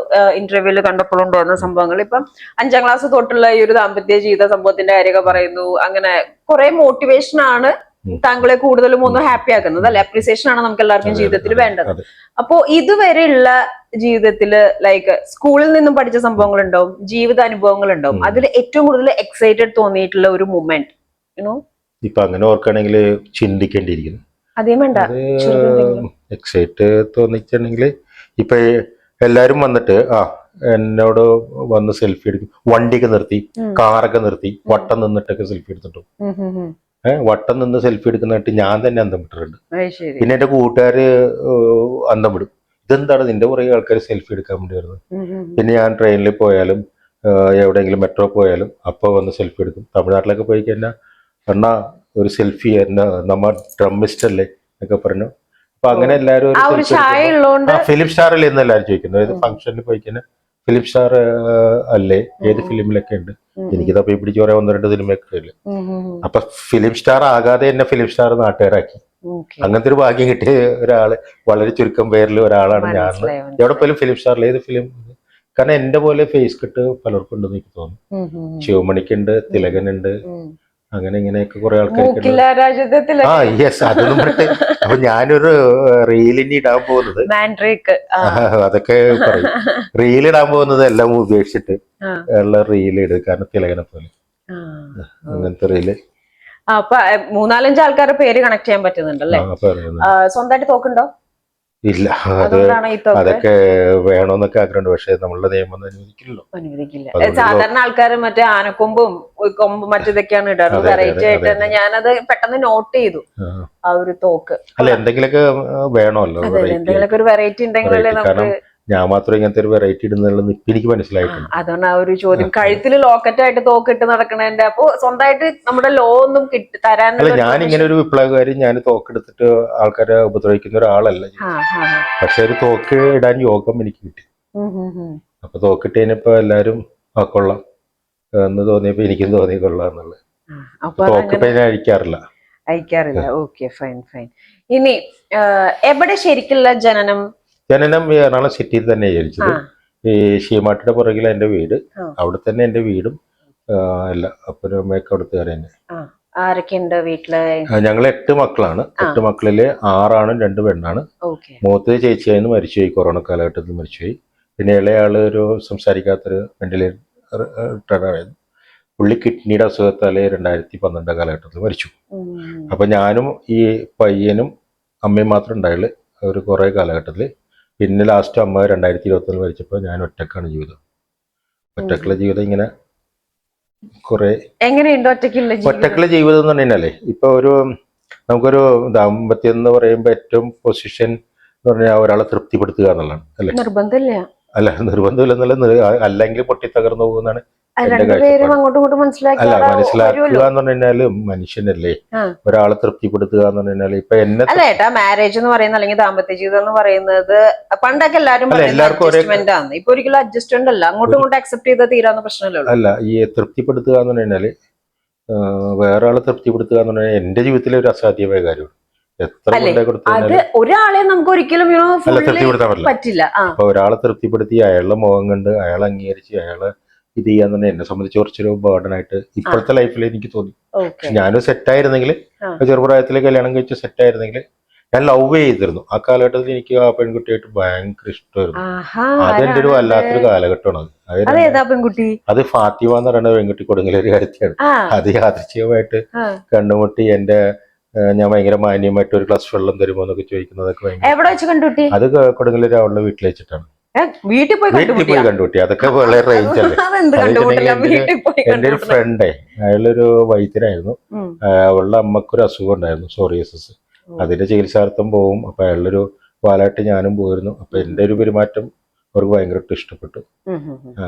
ഇന്റർവ്യൂല് കണ്ടപ്പോഴുണ്ടായിരുന്ന സംഭവങ്ങൾ, ഇപ്പം 5ാം ക്ലാസ് തൊട്ടുള്ള ഈ ഒരു ദാമ്പത്യ ജീവിത സംഭവത്തിന്റെ കാര്യമൊക്കെ പറയുന്നു. അങ്ങനെ കുറെ മോട്ടിവേഷൻ ആണ് താങ്കളെ കൂടുതലും ഒന്ന് ഹാപ്പി ആക്കുന്നത് അല്ലെ? അപ്രീസിയേഷൻ ആണ് നമുക്ക് എല്ലാവർക്കും ജീവിതത്തിൽ വേണ്ടത്. അതെ. അപ്പോ ഇതുവരെയുള്ള ജീവിതത്തില് ലൈക്ക് സ്കൂളിൽ നിന്നും പഠിച്ച സംഭവങ്ങൾ ഉണ്ടാവും, ജീവിത അനുഭവങ്ങൾ ഉണ്ടാവും. അതിൽ ഏറ്റവും കൂടുതൽ എക്സൈറ്റഡ് തോന്നിയിട്ടുള്ള ഒരു മൊമെന്റ് യുനോ ഇപ്പൊ അങ്ങനെ ഓർക്കുകയാണെങ്കിൽ ചിന്തിക്കേണ്ടിയിരിക്കുന്നു. അതേ വേണ്ട എക്സൈറ്റ് തോന്നിച്ചിട്ടുണ്ടെങ്കിൽ ഇപ്പൊ എല്ലാരും വന്നിട്ട് എന്നോട് വന്ന് സെൽഫി എടുക്കും. വണ്ടിയൊക്കെ നിർത്തി, കാറൊക്കെ നിർത്തി, വട്ടം നിന്നിട്ടൊക്കെ സെൽഫി എടുത്തിട്ടു. വട്ടം നിന്ന് സെൽഫി എടുക്കുന്നതായിട്ട് ഞാൻ തന്നെ അന്തം വിട്ടിട്ടുണ്ട്. പിന്നെ എന്റെ കൂട്ടുകാര് അന്തം വിടും. ഇതെന്താണ് നിന്റെ പുറകെ ആൾക്കാർ സെൽഫി എടുക്കാൻ വേണ്ടി വരുന്നത്? പിന്നെ ഞാൻ ട്രെയിനിൽ പോയാലും എവിടെയെങ്കിലും മെട്രോ പോയാലും അപ്പൊ വന്ന് സെൽഫി എടുക്കും. തമിഴ്നാട്ടിലൊക്കെ പോയി കഴിഞ്ഞാൽ എന്നാ ഒരു സെൽഫി എന്നാ നമ്മ ഡ്രമ്മിസ്റ്റ് അല്ലേ എന്നൊക്കെ പറഞ്ഞു. അപ്പൊ അങ്ങനെ എല്ലാരും ഫിലിം സ്റ്റാർ അല്ലേ എന്ന് എല്ലാവരും ചോദിക്കുന്നു. ഏത് ഫംഗ്ഷനിൽ പോയി കഴിഞ്ഞാൽ ഫിലിം സ്റ്റാർ അല്ലേ, ഏത് ഫിലിമിലൊക്കെ ഉണ്ട്. എനിക്ക് തപ്പി പിടിച്ച് പറയാൻ 1-2 സിനിമയൊക്കെ ഇല്ല. അപ്പൊ ഫിലിം സ്റ്റാർ ആകാതെ എന്നെ ഫിലിം സ്റ്റാർ നാട്ടുകാരാക്കി. അങ്ങനത്തെ ഒരു ഭാഗ്യം കിട്ടിയ ഒരാള് വളരെ ചുരുക്കം പേരിൽ ഒരാളാണ് ഞാൻ. എവിടെ പോലും ഫിലിം സ്റ്റാറിൽ ഏത് ഫിലിം, കാരണം എന്റെ പോലെ ഫേസ് കട്ട് പലർക്കും ഉണ്ടെന്ന് എനിക്ക് തോന്നുന്നു. ശിവമണിക്കുണ്ട്, തിലകനുണ്ട്, അങ്ങനെ ഇങ്ങനെയൊക്കെ കുറെ ആൾക്കാർക്ക്. യെസ്, അതൊന്നും പറഞ്ഞിട്ട് അപ്പൊ ഞാനൊരു റീലിന് ഇടാൻ പോകുന്നത് അതൊക്കെ പറയും. റീലിടാൻ പോകുന്നത് എല്ലാം ഉപേക്ഷിച്ചിട്ട് ഉള്ള റീലിട്, കാരണം തിലകനെ പോലെ അങ്ങനത്തെ റീല്. അപ്പൊ 3-4 ആൾക്കാരുടെ പേര് കണക്ട് ചെയ്യാൻ പറ്റുന്നുണ്ടല്ലേ? സ്വന്തമായിട്ട് തോക്കുണ്ടോ? ഇല്ല, അതൊക്കെ വേണമെന്നൊക്കെ ആഗ്രഹമുണ്ട്. പക്ഷെ നമ്മളുടെ നിയമം അനുവദിക്കില്ല. സാധാരണ ആൾക്കാർ മറ്റേ ആനക്കൊമ്പും കൊമ്പും മറ്റേതൊക്കെയാണ് ഇടാറ്. വെറൈറ്റി ആയിട്ട് തന്നെ ഞാനത് പെട്ടെന്ന് നോട്ട് ചെയ്തു. ആ ഒരു തോക്ക് അല്ല, എന്തെങ്കിലുമൊക്കെ വേണമല്ലോ, എന്തെങ്കിലുമൊക്കെ ഒരു വെറൈറ്റി ഉണ്ടെങ്കിലല്ലേ നമുക്ക്. ഞാൻ മാത്രം ഇങ്ങനത്തെ ഒരു വെറൈറ്റി ഇടുന്നുള്ളത് ഇപ്പൊ എനിക്ക് മനസ്സിലായിട്ടുണ്ട്. അതുകൊണ്ട് ആ ഒരു ചോദ്യം. കഴുത്തിൽ ലോക്കറ്റ് ആയിട്ട് തോക്കിട്ട് നടക്കണതിന്റെ അപ്പൊ സ്വന്തമായിട്ട് നമ്മുടെ ലോ ഒന്നും തരാനുള്ള. ഞാൻ ഇങ്ങനെ ഒരു വിപ്ലവകാരി, ഞാൻ തോക്കെടുത്തിട്ട് ആൾക്കാരെ ഉപദ്രവിക്കുന്ന ഒരാളല്ല. പക്ഷെ ഒരു തോക്ക് ഇടാൻ യോഗം എനിക്ക് കിട്ടി. അപ്പൊ തോക്കിട്ടതിനിപ്പോ എല്ലാരും കൊള്ളാം എന്ന് തോന്നിയപ്പോ എനിക്കും തോന്നി കൊള്ളാം എന്നുള്ളത്. തോക്കിപ്പോ ഞാൻ അയക്കാറില്ല. Okay, fine fine. ഇനി എവിടെ ശരിക്കുള്ള ജനനം എറണാകുളം സിറ്റിയിൽ തന്നെ ജനിച്ചത്. ഈ ഷീമാട്ടിയുടെ പുറകിൽ എന്റെ വീട്, അവിടെ തന്നെ എന്റെ വീടും എല്ലാം. അപ്പനും അമ്മയൊക്കെ അവിടുത്തെ തന്നെ. ആരൊക്കെയുണ്ട് വീട്ടില്? ഞങ്ങൾ 8 മക്കളാണ്. 8 മക്കളില് 6 ആണും 2 പെണ്ണാണ്. മൂത്തത് ചേച്ചിയായിരുന്നു, മരിച്ചുപോയി, കൊറോണ കാലഘട്ടത്തിൽ മരിച്ചുപോയി. പിന്നെ ഇളയാള് ഒരു സംസാരിക്കാത്തൊരു വെന്റിലേറ്റർ റിട്ടയർഡായിരുന്നു. പുള്ളി കിഡ്നിയുടെ അസുഖത്താല് 2012 കാലഘട്ടത്തിൽ മരിച്ചു. അപ്പൊ ഞാനും ഈ പയ്യനും അമ്മയും മാത്രം ഉണ്ടായുള്ളു ഒരു കുറെ കാലഘട്ടത്തില്. പിന്നെ ലാസ്റ്റ് അമ്മ 2021 മരിച്ചപ്പോൾ ഞാൻ ഒറ്റക്കാണ് ജീവിതം. ഒറ്റക്കുള്ള ജീവിതം ഇങ്ങനെ കുറെ. എങ്ങനെയുണ്ട് ഒറ്റക്കുള്ള ജീവിതം എന്ന് പറഞ്ഞാലേ, ഇപ്പൊ നമുക്കൊരു ദാമ്പത്യം എന്ന് പറയുമ്പോ ഏറ്റവും പൊസിഷൻ എന്ന് പറഞ്ഞാൽ ഒരാളെ തൃപ്തിപ്പെടുത്തുക എന്നുള്ളതാണ് അല്ലെ? അല്ല, നിർബന്ധമില്ല, അല്ലെങ്കിൽ പൊട്ടിത്തകർന്നു പോകുന്നതാണ് മനസ്സിലാക്കുക എന്ന് പറഞ്ഞാല്. മനുഷ്യനല്ലേ, ഒരാളെ തൃപ്തിപ്പെടുത്തുക എന്ന് പറഞ്ഞാല്. ഇപ്പൊ എന്നെ മാരേജ് എന്ന് പറയുന്നത് അല്ലെങ്കിൽ ദാമ്പത്യ ജീവിതം എന്ന് പറയുന്നത് പണ്ടൊക്കെ എല്ലാവർക്കും ഇപ്പൊ ഒരിക്കലും അഡ്ജസ്റ്റ്മെന്റ് അല്ല, അങ്ങോട്ടും ഇങ്ങോട്ടും അക്സെപ്റ്റ് ചെയ്താൽ തീരാവുന്ന പ്രശ്നമല്ലോ. അല്ല, ഈ തൃപ്തിപ്പെടുത്തുക എന്ന് പറഞ്ഞാല് വേറെ ആളെ തൃപ്തിപ്പെടുത്തുക എന്ന് പറഞ്ഞാൽ എന്റെ ജീവിതത്തിലെ ഒരു അസാധ്യമായ കാര്യമാണ്. ഒരാളെ നമുക്ക് ഒരിക്കലും തൃപ്തിപ്പെടുത്താൻ പറ്റില്ല. അപ്പൊ ഒരാളെ തൃപ്തിപ്പെടുത്തി അയാളുടെ മുഖം കണ്ട് അയാളെ അംഗീകരിച്ച് അയാളെ ഇത് ചെയ്യാന്ന് തന്നെ എന്നെ സംബന്ധിച്ച് കുറച്ചൊരു ബേർഡനായിട്ട് ഇപ്പോഴത്തെ ലൈഫിൽ എനിക്ക് തോന്നി. ഞാനും സെറ്റായിരുന്നെങ്കിൽ, ചെറുപ്രായത്തിലെ കല്യാണം കഴിച്ച് സെറ്റായിരുന്നെങ്കിൽ ഞാൻ ലവ് ചെയ്തിരുന്നു. ആ കാലഘട്ടത്തിൽ എനിക്ക് ആ പെൺകുട്ടിയായിട്ട് ഭയങ്കര ഇഷ്ടമായിരുന്നു. അതെന്റെ ഒരു വല്ലാത്തൊരു കാലഘട്ടമാണ് അത് ഫാത്തിമ എന്ന് പറയുന്ന പെൺകുട്ടി കൊടുങ്ങല്ലൂർ കാര്യത്തിയാണ്. അത് യാദൃച്ഛികമായിട്ട് കണ്ടുമുട്ടി. ഞാൻ ഭയങ്കര മാന്യമായിട്ട് ഒരു ഗ്ലാസ് വെള്ളം തരുമോ എന്നൊക്കെ ചോദിക്കുന്നതൊക്കെ അത് കൊടുങ്ങല്ലൂർ അവളുടെ വീട്ടിൽ വെച്ചിട്ടാണ്. വീട്ടിൽ പോയി കണ്ടുപിട്ടി. അതൊക്കെ വളരെ റേഞ്ച് അല്ലേ. എന്റെ ഒരു ഫ്രണ്ടേ, അയാളൊരു വൈദ്യനായിരുന്നു. അവളുടെ അമ്മക്കൊരു അസുഖം ഉണ്ടായിരുന്നു, സോറിയസിസ്. അതിന്റെ ചികിത്സാർത്ഥം പോകും. അപ്പൊ അയാളൊരു പാലായിട്ട് ഞാനും പോയിരുന്നു. അപ്പൊ എന്റെ ഒരു പെരുമാറ്റം അവർക്ക് ഭയങ്കരമായിട്ട് ഇഷ്ടപ്പെട്ടു.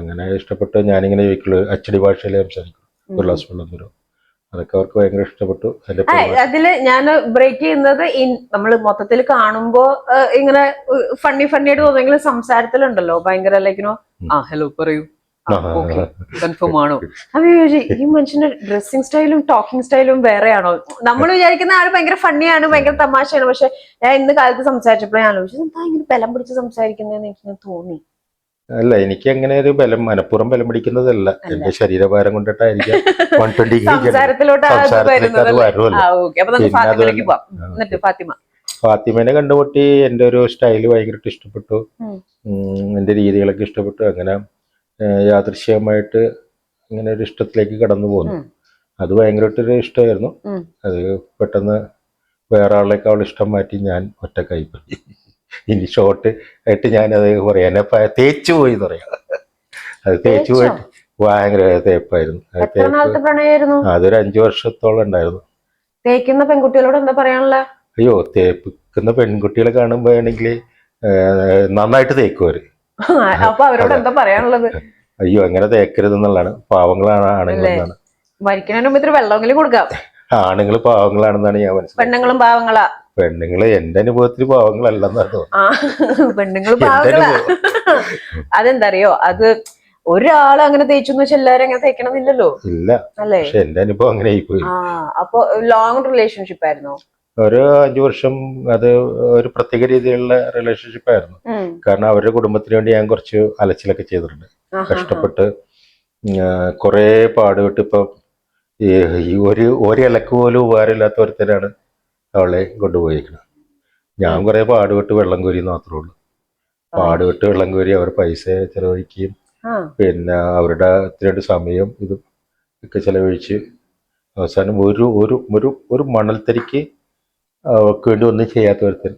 അങ്ങനെ ഇഷ്ടപ്പെട്ട് ഞാനിങ്ങനെ ചോദിക്കുള്ളൂ, അച്ചടി ഭാഷയിൽ സംസാരിക്കും, ഒരു ഗ്ലാസ് വെള്ളം തരും. അതൊക്കെ അവർക്ക് ഭയങ്കര ഇഷ്ടപ്പെട്ടു. അതില് ഞാൻ ബ്രേക്ക് ചെയ്യുന്നത്, നമ്മൾ മൊത്തത്തിൽ കാണുമ്പോ ഇങ്ങനെ ഫണ്ണി ആയിട്ട് തോന്നുമെങ്കിലും സംസാരത്തിലുണ്ടല്ലോ ഭയങ്കര ലൈക്കിനോ ഹലോ പറയൂ, കൺഫേം ആണോ? അപ്പൊ ഈ മനുഷ്യന്റെ ഡ്രസ്സിംഗ് സ്റ്റൈലും ടോക്കിംഗ് സ്റ്റൈലും വേറെയാണോ? നമ്മൾ വിചാരിക്കുന്ന ആള് ഭയങ്കര ഫണ്ണിയാണ്, ഭയങ്കര തമാശയാണ്. പക്ഷെ ഞാൻ ഇന്ന് കാലത്ത് സംസാരിച്ചപ്പോഴേ ആലോചിച്ചു, എന്താ ഇങ്ങനെ ബലം പിടിച്ച് സംസാരിക്കുന്നതെന്ന് എനിക്ക് തോന്നി. അല്ല, എനിക്ക് അങ്ങനെ ഒരു ബലം മനഃപൂർവ്വം ബലം പിടിക്കുന്നതല്ല. എന്റെ ശരീരഭാരം കൊണ്ടിട്ടായിരിക്കാം 120 സംസാരത്തിലോട്ട് സംസാരത്തിലേക്ക് അത് വരുമല്ലോ. അപ്പൊ നമുക്ക് പിന്നെ ഫാത്തിമയിലേക്ക് അതുമല്ല, പോവാം. എന്നിട്ട് ഫാത്തിമ. ഫാത്തിമേനെ കണ്ടുമുട്ടി. എൻ്റെ ഒരു സ്റ്റൈല് ഭയങ്കരമായിട്ട് ഇഷ്ടപ്പെട്ടു. എൻ്റെ രീതികളൊക്കെ ഇഷ്ടപ്പെട്ടു. അങ്ങനെ യാദൃശ്ചികമായിട്ട് അങ്ങനെ ഒരു ഇഷ്ടത്തിലേക്ക് കടന്നു പോകുന്നു. അത് ഭയങ്കരമായിട്ടൊരു ഇഷ്ടമായിരുന്നു. അത് പെട്ടെന്ന് വേറെ ആളിലേക്ക് അവൾ ഇഷ്ടം മാറ്റി ഞാൻ ഒറ്റക്കായി പോയി. ഇനി ഷോർട്ട് ആയിട്ട് ഞാനത് പറയാം, എന്നെ തേച്ചു പോയി എന്ന് പറയാം. അത് തേച്ചു പോയിട്ട് ഭയങ്കര തേപ്പായിരുന്നു. അതൊരു 5 വർഷത്തോളം ഉണ്ടായിരുന്നു. തേക്കുന്ന പെൺകുട്ടികളോട് എന്താ പറയാനുള്ള? അയ്യോ, തേപ്പിക്കുന്ന പെൺകുട്ടികളെ കാണുമ്പോ ആണെങ്കിൽ നന്നായിട്ട് തേക്കുവര്. അപ്പൊ അവരോട് എന്താ പറയാനുള്ളത്? അയ്യോ, അങ്ങനെ തേക്കരുത് എന്നുള്ളതാണ്. പാവങ്ങളാണ് ആണുങ്ങളെന്നാണ്. മരിക്കുന്നതിന് മുമ്പ് ഇത്തിരി വെള്ളമെങ്കിലും കൊടുക്കാം. ആണുങ്ങൾ പാവങ്ങളാണെന്നാണ് ഞാൻ മനസ്സിലായത്. പെണ്ണുങ്ങളും പാവങ്ങളാ? പെണ്ണുങ്ങള് എന്റെ അനുഭവത്തിൽ പാവങ്ങളല്ലെന്നാണ് തോന്നുന്നത്. പെണ്ണുങ്ങൾ പാവങ്ങളാ. അതെന്തറിയോ, അത് ഒരാള് അങ്ങനെ തേച്ചു വെച്ചാൽ എല്ലാരും അങ്ങനെ തേക്കണമെന്നില്ലല്ലോ. ഇല്ല, അല്ലേ? പക്ഷെ എന്റെ അനുഭവം അങ്ങനെ ആയിപ്പോയി. അപ്പൊ ലോങ് റിലേഷൻഷിപ്പ് ആയിരുന്നോ? ഒരു 5 വർഷം. അത് ഒരു പ്രത്യേക രീതിയിലുള്ള റിലേഷൻഷിപ്പ് ആയിരുന്നു. കാരണം അവരുടെ കുടുംബത്തിന് വേണ്ടി ഞാൻ കുറച്ച് അലച്ചിലൊക്കെ ചെയ്തിട്ടുണ്ട്. കഷ്ടപ്പെട്ട് കുറെ പാടുപെട്ട്. ഇപ്പൊ ഈ ഒരു ഇലക്ക് പോലും ഉപകാരമില്ലാത്ത ഒരുത്തരാണ് അവളെ കൊണ്ടുപോയിരിക്കുന്നത്. ഞാൻ കുറെ പാടുപെട്ട് വെള്ളം കോരി മാത്രമേ ഉള്ളൂ. പാടുപെട്ട് വെള്ളം കോരി അവർ പൈസ ചെലവഴിക്കുകയും പിന്നെ അവരുടെ ഇത്തിരി സമയം ഇതും ഒക്കെ ചെലവഴിച്ച് അവസാനം ഒരു മണൽത്തരിക്ക് അവർക്ക് വേണ്ടി ഒന്നും ചെയ്യാത്ത ഒരുത്തൻ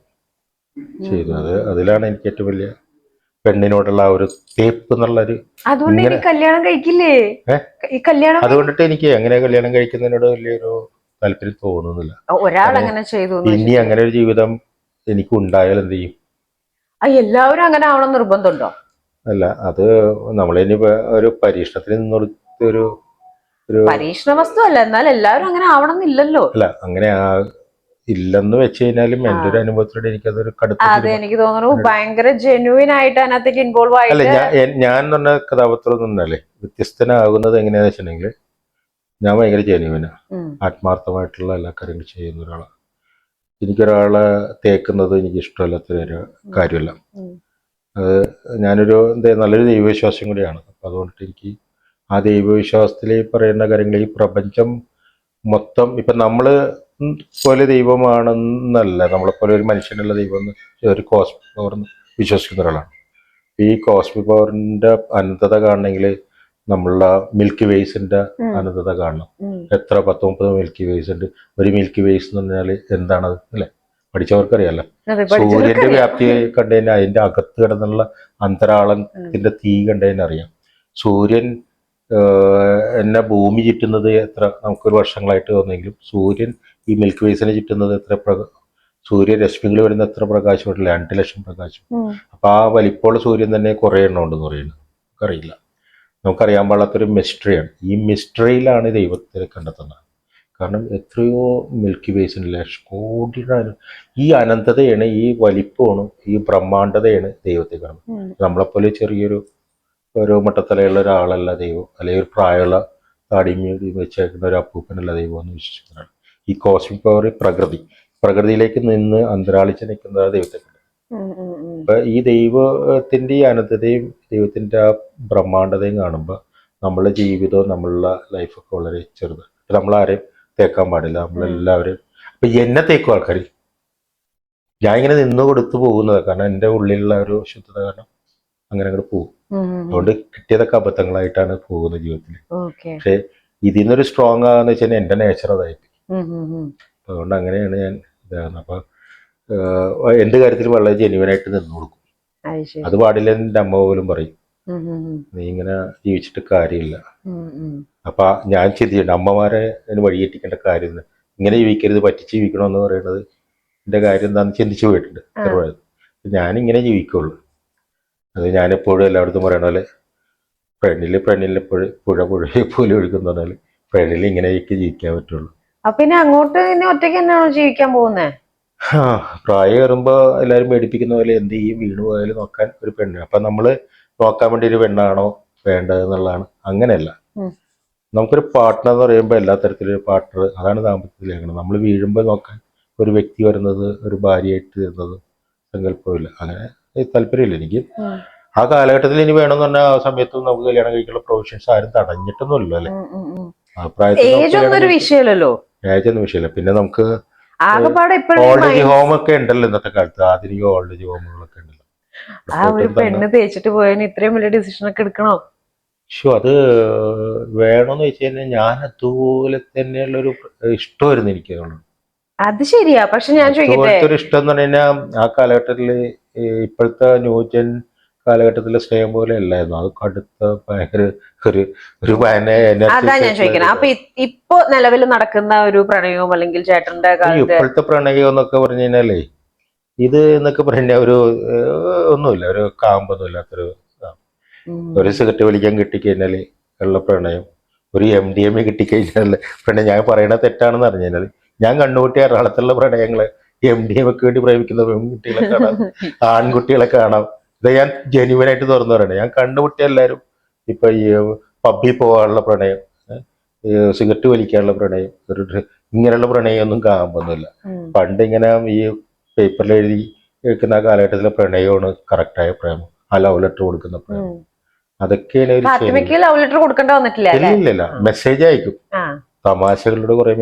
ചെയ്തു. അതിലാണ് എനിക്ക് ഏറ്റവും വലിയ പെണ്ണിനോടുള്ള ഒരു തേപ്പ് എന്നുള്ളൊരു. കല്യാണം കഴിക്കില്ലേ? അതുകൊണ്ടിട്ട് എനിക്ക് അങ്ങനെ കല്യാണം കഴിക്കുന്നതിനോട് വലിയൊരു താല്പര്യം തോന്നുന്നില്ല. ഇനി അങ്ങനെ ഒരു ജീവിതം എനിക്ക് ഉണ്ടായാൽ എന്ത് ചെയ്യും? എല്ലാവരും അങ്ങനെ ആവണം നിർബന്ധമുണ്ടോ? അല്ല, അത് നമ്മളിനി ഒരു പരീക്ഷണത്തിന് നിന്നെടുത്ത ഒരു പരീക്ഷണ വസ്തു അല്ല, എന്നാൽ എല്ലാവരും അങ്ങനെ ആവണമെന്നില്ലല്ലോ. അല്ല, അങ്ങനെ ഇല്ലെന്ന് വെച്ച് കഴിഞ്ഞാലും എന്റെ ഒരു അനുഭവത്തിലൂടെ എനിക്കതൊരു കടുത്ത. എനിക്ക് തോന്നുന്നു ഭയങ്കര ജെന്യൂൻ ആയിട്ട് അതിനകത്തേക്ക് ഇൻവോൾവ് ആയിട്ട്. അല്ല, ഞാൻ എന്ന് പറഞ്ഞ കഥാപാത്രം എന്നല്ലേ വ്യത്യസ്തനാകുന്നത് എങ്ങനെയാന്ന് വെച്ചിട്ടുണ്ടെങ്കിൽ ഞാൻ ഭയങ്കര ജെന്യൂനാ, ആത്മാർത്ഥമായിട്ടുള്ള എല്ലാ കാര്യങ്ങളും ചെയ്യുന്ന ഒരാളാണ്. എനിക്കൊരാളെ തേക്കുന്നത് എനിക്ക് ഇഷ്ടമല്ലാത്തൊരു കാര്യമല്ല. അത് ഞാനൊരു നല്ലൊരു ദൈവവിശ്വാസം കൂടിയാണ്. അപ്പം അതുകൊണ്ടിട്ട് എനിക്ക് ആ ദൈവവിശ്വാസത്തിൽ പറയുന്ന കാര്യങ്ങൾ, ഈ പ്രപഞ്ചം മൊത്തം ഇപ്പം നമ്മൾ പോലെ ദൈവമാണെന്നല്ല, നമ്മളെപ്പോലെ ഒരു മനുഷ്യനുള്ള ദൈവം ഒരു കോസ്മിക് പവർ വിശ്വസിക്കുന്ന ഒരാളാണ്. ഈ കോസ്മിക് പവറിന്റെ അനന്തത കാണണമെങ്കിൽ നമ്മളുടെ മിൽക്കി വേസിന്റെ അനന്തത കാണണം. എത്ര 10-30 മിൽക്കി വേസ് ഉണ്ട്. ഒരു മിൽക്കി വേസ് എന്ന് പറഞ്ഞാൽ എന്താണത് അല്ലെ? പഠിച്ചവർക്കറിയാലോ. സൂര്യന്റെ വ്യാപ്തി കണ്ടതിന് അതിന്റെ അകത്ത് കിടന്നുള്ള അന്തരാളത്തിന്റെ തീ കണ്ടതിന് അറിയാം. സൂര്യൻ എന്നെ ഭൂമി ചുറ്റുന്നത് എത്ര നമുക്കൊരു വർഷങ്ങളായിട്ട് തോന്നുമെങ്കിലും സൂര്യൻ ഈ മിൽക്ക് വേസിനെ ചുറ്റുന്നത് എത്ര സൂര്യരശ്മികൾ വരുന്ന എത്ര പ്രകാശം? 2 ലക്ഷം പ്രകാശം. അപ്പൊ ആ വലിപ്പമുള്ള സൂര്യൻ തന്നെ കുറെ എണ്ണം ഉണ്ടെന്ന് പറയുന്നത് നമുക്കറിയില്ല. നമുക്കറിയാൻ പാടാത്തൊരു മിസ്റ്ററിയാണ്. ഈ മിസ്റ്ററിയിലാണ് ദൈവത്തെ കണ്ടെത്തുന്നത്. കാരണം എത്രയോ മിൽക്കി വേസിന് കോടിയുടെ ഈ അനന്തതയാണ്, ഈ വലിപ്പമാണ്, ഈ ബ്രഹ്മാണ്ഡതയാണ് ദൈവത്തെ കാണുന്നത്. നമ്മളെപ്പോലെ ചെറിയൊരു മട്ടത്തലയുള്ള ഒരാളല്ല ദൈവം, അല്ലെങ്കിൽ ഒരു പ്രായമുള്ള താടിമീടി വെച്ചേക്കുന്ന ഒരു അപ്പൂപ്പനല്ല ദൈവം എന്ന് വിശ്വസിക്കുന്നതാണ്. ഈ കോസ്മിക് പവർ പ്രകൃതിയിലേക്ക് നിന്ന് അന്തരാളിച്ച് നിൽക്കുന്ന ദൈവത്തെ കണ്ടത്. അപ്പൊ ഈ ദൈവത്തിന്റെ ഈ അനന്തതയും ദൈവത്തിന്റെ ആ ബ്രഹ്മാണ്ഡതയും കാണുമ്പോൾ നമ്മളുടെ ജീവിതവും നമ്മളുടെ ലൈഫൊക്കെ വളരെ ചെറുത്. നമ്മളാരെയും തേക്കാൻ പാടില്ല, നമ്മളെല്ലാവരും. അപ്പൊ എന്നെ തേക്കും ആൾക്കാർ. ഞാൻ ഇങ്ങനെ നിന്ന് കൊടുത്തു പോകുന്നത് കാരണം എൻ്റെ ഉള്ളിലുള്ള ഒരു ശുദ്ധത കാരണം അങ്ങനെ അങ്ങോട്ട് പോകും. അതുകൊണ്ട് കിട്ടിയതൊക്കെ അബദ്ധങ്ങളായിട്ടാണ് പോകുന്നത് ജീവിതത്തിൽ. പക്ഷെ ഇതിൽ നിന്നൊരു സ്ട്രോങ് ആകാന്ന് വെച്ചാൽ എന്റെ നേച്ചർ അതായിട്ട്. അതുകൊണ്ട് അങ്ങനെയാണ് ഞാൻ ഇതാകുന്നത്. അപ്പൊ എന്ത് കാര്യത്തിലും വളരെ ജെന്യുവനായിട്ട് നിന്ന് കൊടുക്കും. അത് പാടില്ല എൻ്റെ അമ്മ പോലും പറയും, നീ ഇങ്ങനെ ജീവിച്ചിട്ട് കാര്യമില്ല. അപ്പൊ ഞാൻ ചിന്തിച്ചിട്ടുണ്ട്, അമ്മമാരെ അതിന് വഴിയെറ്റിക്കേണ്ട കാര്യം ഇങ്ങനെ ജീവിക്കരുത്, പറ്റിച്ച് ജീവിക്കണമെന്ന് പറയുന്നത് എൻ്റെ കാര്യം എന്താണെന്ന് ചിന്തിച്ചു പോയിട്ടുണ്ട് ചെറുതായത്. ഞാനിങ്ങനെ ജീവിക്കുള്ളൂ. അത് ഞാനെപ്പോഴും എല്ലായിടത്തും പറയണ പോലെ പെണ്ണിലെപ്പോഴും പുഴയെ പോലെ ഒഴുകുന്ന പറഞ്ഞാൽ പെണ്ണിൽ ഇങ്ങനെയൊക്കെ ജീവിക്കാൻ പറ്റുള്ളൂ. പിന്നെ അങ്ങോട്ട് ഒറ്റയ്ക്ക് തന്നെയാണോ ജീവിക്കാൻ പോകുന്നത്? പ്രായം കയറുമ്പോൾ എല്ലാവരും മേടിപ്പിക്കുന്ന പോലെ എന്ത് ചെയ്യും, വീണു പോയാലും നോക്കാൻ ഒരു പെണ്ണ്. അപ്പൊ നമ്മള് നോക്കാൻ വേണ്ടി ഒരു പെണ്ണാണോ വേണ്ടതെന്നുള്ളതാണ്. അങ്ങനെയല്ല, നമുക്കൊരു പാർട്ട്ണർ എന്ന് പറയുമ്പോൾ എല്ലാ തരത്തിലൊരു പാർട്ട്ണർ, അതാണ് ദാമ്പത്യത്തിലേക്കണം. നമ്മൾ വീഴുമ്പോൾ നോക്കാൻ ഒരു വ്യക്തി വരുന്നത് ഒരു ഭാര്യയായിട്ട് വരുന്നത് സങ്കല്പമില്ല. അങ്ങനെ താല്പര്യമില്ല എനിക്ക്. ആ കാലഘട്ടത്തിൽ ഇനി വേണമെന്ന് പറഞ്ഞാൽ ആ സമയത്ത് നമുക്ക് കല്യാണം കഴിക്കാനുള്ള പ്രൊവിഷൻസ് ആരും തടഞ്ഞിട്ടൊന്നുമില്ല അല്ലെ. ആ ഏജ് ഒന്നും ഒരു വിഷയമല്ലല്ലോ. ഏജ് ഒന്നും വിഷയമില്ല. പിന്നെ നമുക്ക് ആകെപ്പാടെ ഓൾഡ് ഏജ് ഹോം ഒക്കെ ഉണ്ടല്ലോ ഇന്നത്തെ കാലത്ത്. ആധുനിക ഓൾഡ് ഏജ് ഹോമുകളൊക്കെ ഉണ്ടല്ലോ. ആ ഒരു പെണ്ണ് തേച്ചിട്ട് പോയതിന് ഇത്രയും വലിയ ഡിസിഷൻ ഒക്കെ എടുക്കണോ? അത് വേണമെന്ന് വെച്ച് കഴിഞ്ഞാൽ ഞാൻ അതുപോലെ തന്നെയുള്ളൊരു ഇഷ്ടമായിരുന്നു എനിക്ക്. അത് ശരിയാ. പക്ഷെ ഞാൻ ചോദിക്കട്ടെ, ഒരു ഇഷ്ടം എന്ന് പറഞ്ഞു കഴിഞ്ഞാൽ ആ കാലഘട്ടത്തില് ഇപ്പോഴത്തെ ന്യൂജൻ കാലഘട്ടത്തിലെ സ്നേഹം പോലെ അല്ലായിരുന്നു. അത് കടുത്ത ഭയങ്കര ഒരു അതാ ഞാൻ ചോദിക്കുന്നത്. അപ്പൊ ഇപ്പൊ നിലവിൽ നടക്കുന്ന ഒരു പ്രണയവും അല്ലെങ്കിൽ ചേട്ടന്റെ ഇപ്പോഴത്തെ പ്രണയം എന്നൊക്കെ പറഞ്ഞു കഴിഞ്ഞാലേ ഇത് എന്നൊക്കെ പറഞ്ഞ ഒരു ഒന്നുമില്ല, ഒരു കാമ്പൊന്നും ഇല്ലാത്തൊരു ഒരു സിഗരറ്റ് വലിക്കാൻ കിട്ടിക്കഴിഞ്ഞാല് ഉള്ള പ്രണയം, ഒരു MDMA കിട്ടിക്കഴിഞ്ഞാൽ പ്രണയം. ഞാൻ പറയണ തെറ്റാണെന്ന് പറഞ്ഞു കഴിഞ്ഞാൽ ഞാൻ കണ്ണുകൂട്ടി എറണാകുളത്തുള്ള പ്രണയങ്ങള് MDMAക്ക് വേണ്ടി പ്രേമിക്കുന്ന പെൺകുട്ടികളെ കാണാം, ആൺകുട്ടികളെ കാണാം. ഇത് ഞാൻ ജെന്യുവനായിട്ട് തുറന്നു പറയണേ. ഞാൻ കണ്ടുമുട്ടിയ എല്ലാവരും ഇപ്പൊ ഈ പബ്ബിൽ പോകാനുള്ള പ്രണയം, സിഗരറ്റ് വലിക്കാനുള്ള പ്രണയം, ഇങ്ങനെയുള്ള പ്രണയമൊന്നും കാണുമ്പൊന്നുമില്ല. പണ്ട് ഇങ്ങനെ ഈ പേപ്പറിൽ എഴുതി വെക്കുന്ന ആ കാലഘട്ടത്തിലെ പ്രണയമാണ് കറക്റ്റായ പ്രേമം. ആ ലവ് ലെറ്റർ കൊടുക്കുന്ന പ്രേമം, അതൊക്കെയാണ്. ലവ് ലെറ്റർ കൊടുക്കേണ്ട വന്നിട്ടില്ല. ഇല്ല, മെസ്സേജ് അയക്കും. തമാശകളുടെ കുറെ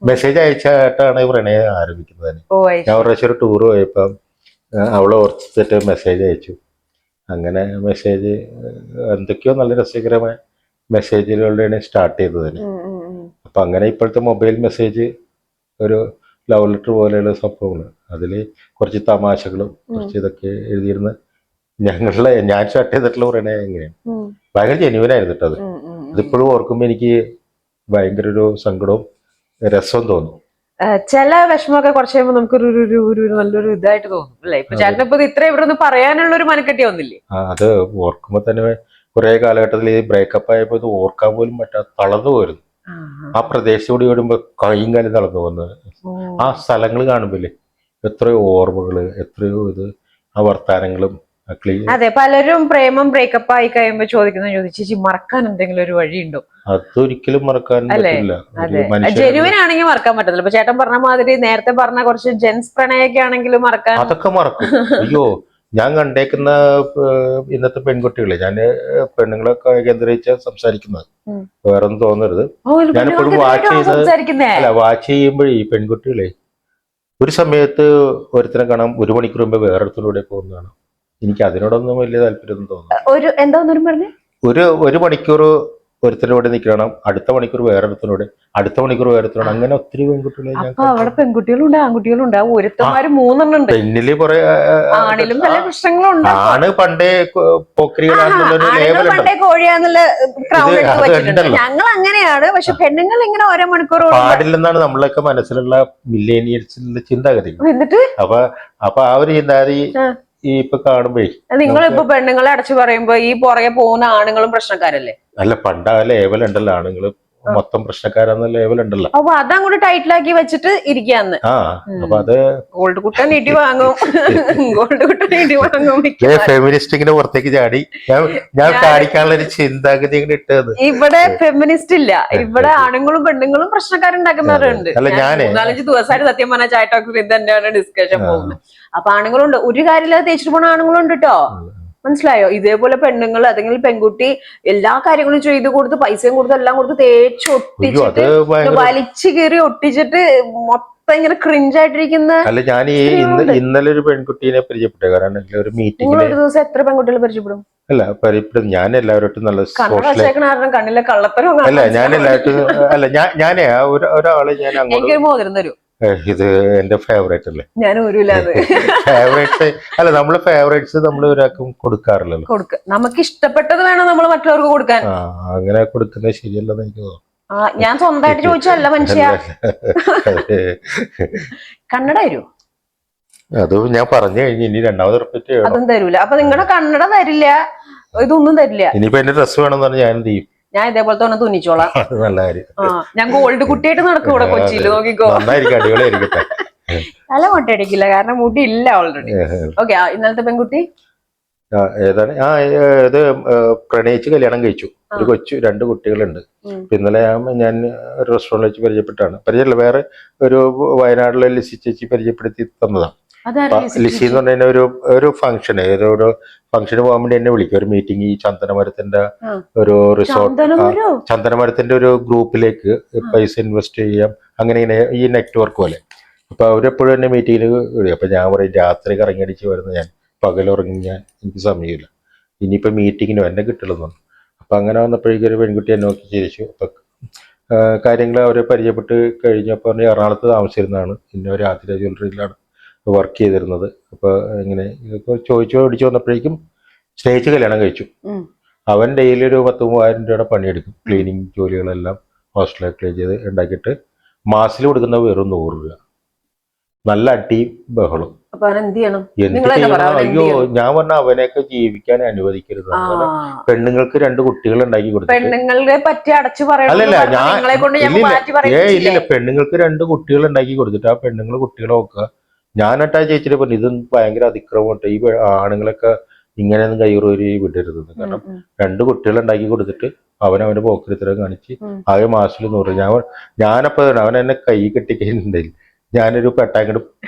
മെസ്സേജ് അയച്ചായിട്ടാണ് ഈ പ്രണയം ആരംഭിക്കുന്നത് തന്നെ. ഞാൻ ഒരു പ്രാവശ്യം ഒരു ടൂർ പോയപ്പോ അവളെ ഓർത്തിട്ട് മെസ്സേജ് അയച്ചു. അങ്ങനെ മെസ്സേജ് എന്തൊക്കെയോ നല്ല രസകരമായ മെസ്സേജുകളുടെയാണ് സ്റ്റാർട്ട് ചെയ്തത് തന്നെ. അപ്പൊ അങ്ങനെ ഇപ്പോഴത്തെ മൊബൈൽ മെസ്സേജ് ഒരു ലവ് ലെറ്റർ പോലെയുള്ള സംഭവങ്ങൾ, അതിൽ കുറച്ച് തമാശകളും കുറച്ച് ഇതൊക്കെ എഴുതിയിരുന്ന ഞാൻ സ്റ്റാർട്ട് ചെയ്തിട്ടുള്ള പ്രണയം എങ്ങനെയാണ് ഭയങ്കര ജെന്യുവനായിരുന്നു കേട്ടോ. അതിപ്പോഴും ഓർക്കുമ്പോ എനിക്ക് ഭയങ്കര ഒരു സങ്കടവും രസവും തോന്നും. ചില വിഷമമൊക്കെ കുറച്ച് കഴിയുമ്പോൾ നമുക്കൊരു നല്ലൊരു ഇതായിട്ട് തോന്നും അല്ലെ. ഇപ്പൊ ചേട്ടൻ ഇപ്പൊ ഇത്ര ഇവിടെ നിന്ന് പറയാനുള്ള ഒരു മനക്കെട്ടി ഒന്നില്ലേ? അത് ഓർക്കുമ്പോ തന്നെ കുറെ കാലഘട്ടത്തിൽ ഈ ബ്രേക്കപ്പ് ആയപ്പോ ഇത് ഓർക്കാൻ പോലും പറ്റാത്ത തളർന്നു പോയിരുന്നു. ആ പ്രദേശത്തൂടെ ഓടുമ്പോ കൈയും കാലം തളർന്നു പോകുന്നത്. ആ സ്ഥലങ്ങൾ കാണുമ്പോല്ലേ എത്രയോ ഓർമ്മകള്, എത്രയോ ഇത്, ആ വർത്താനങ്ങളും. അതെ, പലരും പ്രേമം ബ്രേക്കപ്പ് ആയി കഴിയുമ്പോ ചോദിച്ചു മറക്കാൻ എന്തെങ്കിലും ഒരു വഴിയുണ്ടോ? അതൊരിക്കലും മറക്കാൻ പറ്റില്ല. ജെനുവിൻ ആണെങ്കിൽ മറക്കാൻ പറ്റത്തില്ല. ഇപ്പൊ ചേട്ടൻ പറഞ്ഞ മാതിരി നേരത്തെ പറഞ്ഞ കുറച്ച് ജെൻസ് പ്രണയൊക്കെ ആണെങ്കിലും മറക്കാൻ, അതൊക്കെ മറക്കും. അയ്യോ, ഞാൻ കണ്ടേക്കുന്ന ഇന്നത്തെ പെൺകുട്ടികളെ, ഞാൻ പെണ്ണുങ്ങളൊക്കെ കേന്ദ്രീകരിച്ച സംസാരിക്കുന്നത്, വേറൊന്നും തോന്നരുത്. ഞാനിപ്പോഴും വാച്ച് ചെയ്യുമ്പോഴേ ഈ പെൺകുട്ടികളെ ഒരു സമയത്ത് ഒരുത്തനെ കാണാം, 1 മണിക്കൂർ മുമ്പ് വേറൊരുത്തലൂടെ പോകുന്നതാണ്. എനിക്ക് അതിനോടൊന്നും വലിയ താല്പര്യമൊന്നും തോന്നുന്നു. ഒരു മണിക്കൂർ ഒരുത്തനോട് നിൽക്കണം, അടുത്ത മണിക്കൂർ വേറൊരുത്തനോട്, അടുത്ത മണിക്കൂർ വേറൊരുത്തനോട്, അങ്ങനെ ഒത്തിരി പെൺകുട്ടികളെ ഞാൻ അവിടെ പെൺകുട്ടികളുണ്ട് ആൺകുട്ടികളുണ്ട്. ഒരുത്തന്മാര് 3 എണ്ണം ഉണ്ട്. പെണ്ണില് കുറെ ആണിലും പല പ്രശ്നങ്ങളുണ്ട്. ആണ് പണ്ടേ പോക്രികളാണെന്നുള്ളൊരു ലേബലുണ്ട്. കോഴിയാന്നുള്ള ഞങ്ങൾ അങ്ങനെയാണ്. പക്ഷെ പെണ്ണുങ്ങൾ ഇങ്ങനെ ഓരോ മണിക്കൂർ പാടില്ലെന്നാണ് നമ്മളൊക്കെ മനസ്സിലുള്ള മില്ലേനിയൽസിന്റെ ചിന്താഗതി. എന്നിട്ട് അപ്പൊ ആ ഒരു ചിന്താഗതി ഈ ഇപ്പൊ കാണുമ്പോഴേ, നിങ്ങളിപ്പോ പെണ്ണുങ്ങളെ അടച്ചു പറയുമ്പോ ഈ പുറകെ പോകുന്ന ആണുങ്ങളും പ്രശ്നക്കാരല്ലേ? അല്ല, പണ്ട് ആ ലേബലുണ്ടല്ലോ, ആണുങ്ങള് മൊത്തം പ്രശ്നക്കാരെന്ന ലേബലുണ്ടല്ലോ. അപ്പൊ അതങ്ങോട്ട് ടൈറ്റിലാക്കി വെച്ചിട്ട് ഇരിക്കാന്ന്. അപ്പൊ അത് ഗോൾഡ് കുട്ടൻ ഇടി വാങ്ങും, ഗോൾഡ് കുട്ടൻ ഇടി വാങ്ങും. ഫെമിനിസ്റ്റ് ഇങ്ങനെ പുറത്തേക്ക് ചാടി, ഞാൻ ചാടിക്കാനുള്ള ഒരു ചിന്താഗതി ഇങ്ങനെ ഇട്ടത്. ഇവിടെ ഫെമിനിസ്റ്റ് ഇല്ല, ഇവിടെ ആണുങ്ങളും പെണ്ണുങ്ങളും പ്രശ്നക്കാരുണ്ടാക്കുന്നവരുണ്ട്. 4-5 ദിവസമായിട്ട് സത്യം പറഞ്ഞ ചായ ടോക്സ് ഇത് തന്നെയാണ് ഡിസ്കഷൻ പോകുന്നത്. അപ്പൊ ആണുങ്ങളുണ്ട്, ഒരു കാര്യമില്ലാതെ തേച്ചിട്ട് പോണ ആണുങ്ങളുണ്ട് കേട്ടോ. മനസ്സിലായോ? ഇതേപോലെ പെണ്ണുങ്ങൾ അല്ലെങ്കിൽ പെൺകുട്ടി എല്ലാ കാര്യങ്ങളും ചെയ്തു കൊടുത്ത് പൈസയും കൊടുത്ത് എല്ലാം കൊടുത്ത് തേച്ച് ഒട്ടിച്ചിട്ട് വലിച്ചു കീറി ഒട്ടിച്ചിട്ട് മൊത്തം ഇങ്ങനെ ക്രിഞ്ചായിട്ടിരിക്കുന്ന. അല്ല, ഞാൻ ഇന്നലെ ഒരു പെൺകുട്ടീനെ പരിചയപ്പെട്ടു. കാരണം ഒരു മീറ്റിംഗ് ഒരു ദിവസം എത്ര പെൺകുട്ടികൾ പരിചയപ്പെടും? അല്ല, പരിചയപ്പെടും. ഞാൻ എല്ലാവരോട്ടും നല്ല കണ്ണിലെ കള്ളത്തരം. അല്ല, ഞാൻ എല്ലാവരും ഞാനേ ഒരാളെ ഞാൻ എനിക്കൊരു മോതിരം തരൂ. ഇത് എന്റെ ഫേവറേറ്റ് അല്ലേ? ഞാൻ ഫേവറേറ്റ്സ് അല്ല, നമ്മള് ഫേവറേറ്റ്സ് നമ്മൾ ഒരാൾക്കും കൊടുക്കാറില്ലല്ലോ. നമുക്ക് ഇഷ്ടപ്പെട്ടത് വേണം നമ്മൾ മറ്റുള്ളവർക്ക് കൊടുക്കാൻ. അങ്ങനെ കൊടുക്കുന്നത് ശരിയല്ലെന്ന് എനിക്ക് തോന്നുന്നു. ഞാൻ സ്വന്തമായിട്ട് ചോദിച്ചല്ല മനുഷ്യ. കന്നഡ തരൂ? അത് ഞാൻ പറഞ്ഞു കഴിഞ്ഞു. ഇനി രണ്ടാമത് റിപ്പീറ്റ് ചെയ്യണം. അതും തരൂല. അപ്പൊ നിങ്ങളുടെ കന്നഡ തരില്ല, ഇതൊന്നും തരില്ല. ഇനിയിപ്പോ എന്റെ ഡ്രസ് വേണമെന്ന് പറഞ്ഞാൽ ഞാൻ എന്ത് ചെയ്യും? ഞാൻ ഇതേപോലത്തെ ഒന്ന് തുന്നിച്ചോളാം. നല്ല കാര്യം. ഞാൻ ഗോൾഡ് കുട്ടിയായിട്ട് നടക്കും ഇവിടെ കൊച്ചിയിൽ. നോക്കിക്കോ, അടിപൊളിയായിരിക്കട്ടെ. തല മുട്ടയടിക്കില്ല, കാരണം മുടി ഇല്ല ഓൾറെഡി. ഓക്കെ, ഇന്നലത്തെ പെൺകുട്ടി ഏതാണ്? ഇത് പ്രണയിച്ച് കല്യാണം കഴിച്ചു. ഒരു 2 കുട്ടികളുണ്ട്. ഇന്നലെ ഞാൻ ഒരു റെസ്റ്റോറൻറ്റിൽ വെച്ച് പരിചയപ്പെട്ടാണ്. പരിചയമില്ല, വേറെ ഒരു വയനാട്ടിലെ ലിസി ചേച്ചി പരിചയപ്പെടുത്തി തന്നതാണ്. ലിസി എന്ന് പറഞ്ഞ ഒരു ഫംഗ്ഷന് ഒരു ഫംഗ്ഷന് പോകാൻ വേണ്ടി എന്നെ വിളിക്കും. ഒരു മീറ്റിംഗ് ഈ ചന്ദനമരത്തിന്റെ ഒരു റിസോർട്ട്, ചന്ദനമരത്തിന്റെ ഒരു ഗ്രൂപ്പിലേക്ക് പൈസ ഇൻവെസ്റ്റ് ചെയ്യാം, അങ്ങനെ ഇങ്ങനെ ഈ നെറ്റ്വർക്ക് പോലെ. അപ്പൊ അവരെപ്പോഴും എന്നെ മീറ്റിങ്ങിൽ വിളിക്കും. അപ്പൊ ഞാൻ പറയും രാത്രി കറങ്ങിയടിച്ച് വരുന്ന ഞാൻ, പകലുറങ്ങിയാൽ എനിക്ക് സമയമില്ല, ഇനിയിപ്പോ മീറ്റിങ്ങിനും എന്നെ കിട്ടുള്ളൂ. അപ്പൊ അങ്ങനെ വന്നപ്പോഴേക്കും ഒരു പെൺകുട്ടി എന്നെ നോക്കി ചിരിച്ചു. അപ്പൊ കാര്യങ്ങൾ അവരെ പരിചയപ്പെട്ട് കഴിഞ്ഞപ്പോൾ എറണാകുളത്ത് താമസിച്ചിരുന്നതാണ്, പിന്നെ ഒരു ആതിര ജ്വല്ലറിയിലാണ് വർക്ക് ചെയ്തിരുന്നത്. അപ്പൊ ഇങ്ങനെ ഇതൊക്കെ ചോദിച്ചു ഓടിച്ചു വന്നപ്പോഴേക്കും സ്നേഹിച്ച് കല്യാണം കഴിച്ചു. അവൻ ഡെയിലി ഒരു 10,000-3,000 രൂപയുടെ പണിയെടുക്കും, ക്ലീനിങ് ജോലികളെല്ലാം ഹോസ്റ്റലൊക്കെ ക്ലീൻ ചെയ്ത് ഉണ്ടാക്കിയിട്ട് മാസത്തിൽ കൊടുക്കുന്ന വെറും 100 രൂപ. നല്ല അടി ബഹളം. അയ്യോ, ഞാൻ പറഞ്ഞ അവനെയൊക്കെ ജീവിക്കാൻ അനുവദിക്കരുത്. പെണ്ണുങ്ങൾക്ക് 2 കുട്ടികൾ ഉണ്ടാക്കി കൊടുത്തു. അല്ലല്ല ഇല്ലില്ല, പെണ്ണുങ്ങൾക്ക് 2 കുട്ടികൾ ഉണ്ടാക്കി കൊടുത്തിട്ട് ആ പെണ്ണുങ്ങൾ കുട്ടികളെ നോക്കുക. ഞാനട്ടാ ചേച്ചിയുടെ പറഞ്ഞു ഇത് ഭയങ്കര അതിക്രമമായിട്ട്, ഈ ആണുങ്ങളൊക്കെ ഇങ്ങനെയൊന്നും കൈറൂരി വിടരുത്. കാരണം 2 കുട്ടികൾ ഉണ്ടാക്കി കൊടുത്തിട്ട് അവനവന്റെ പോക്കരിത്തരം കാണിച്ച് ആകെ മാസത്തിൽ 100. ഞാനപ്പോ അവൻ എന്നെ കൈ കെട്ടിക്കഴിഞ്ഞിട്ടുണ്ടെങ്കിൽ ഞാനൊരു പെട്ടാങ്കട്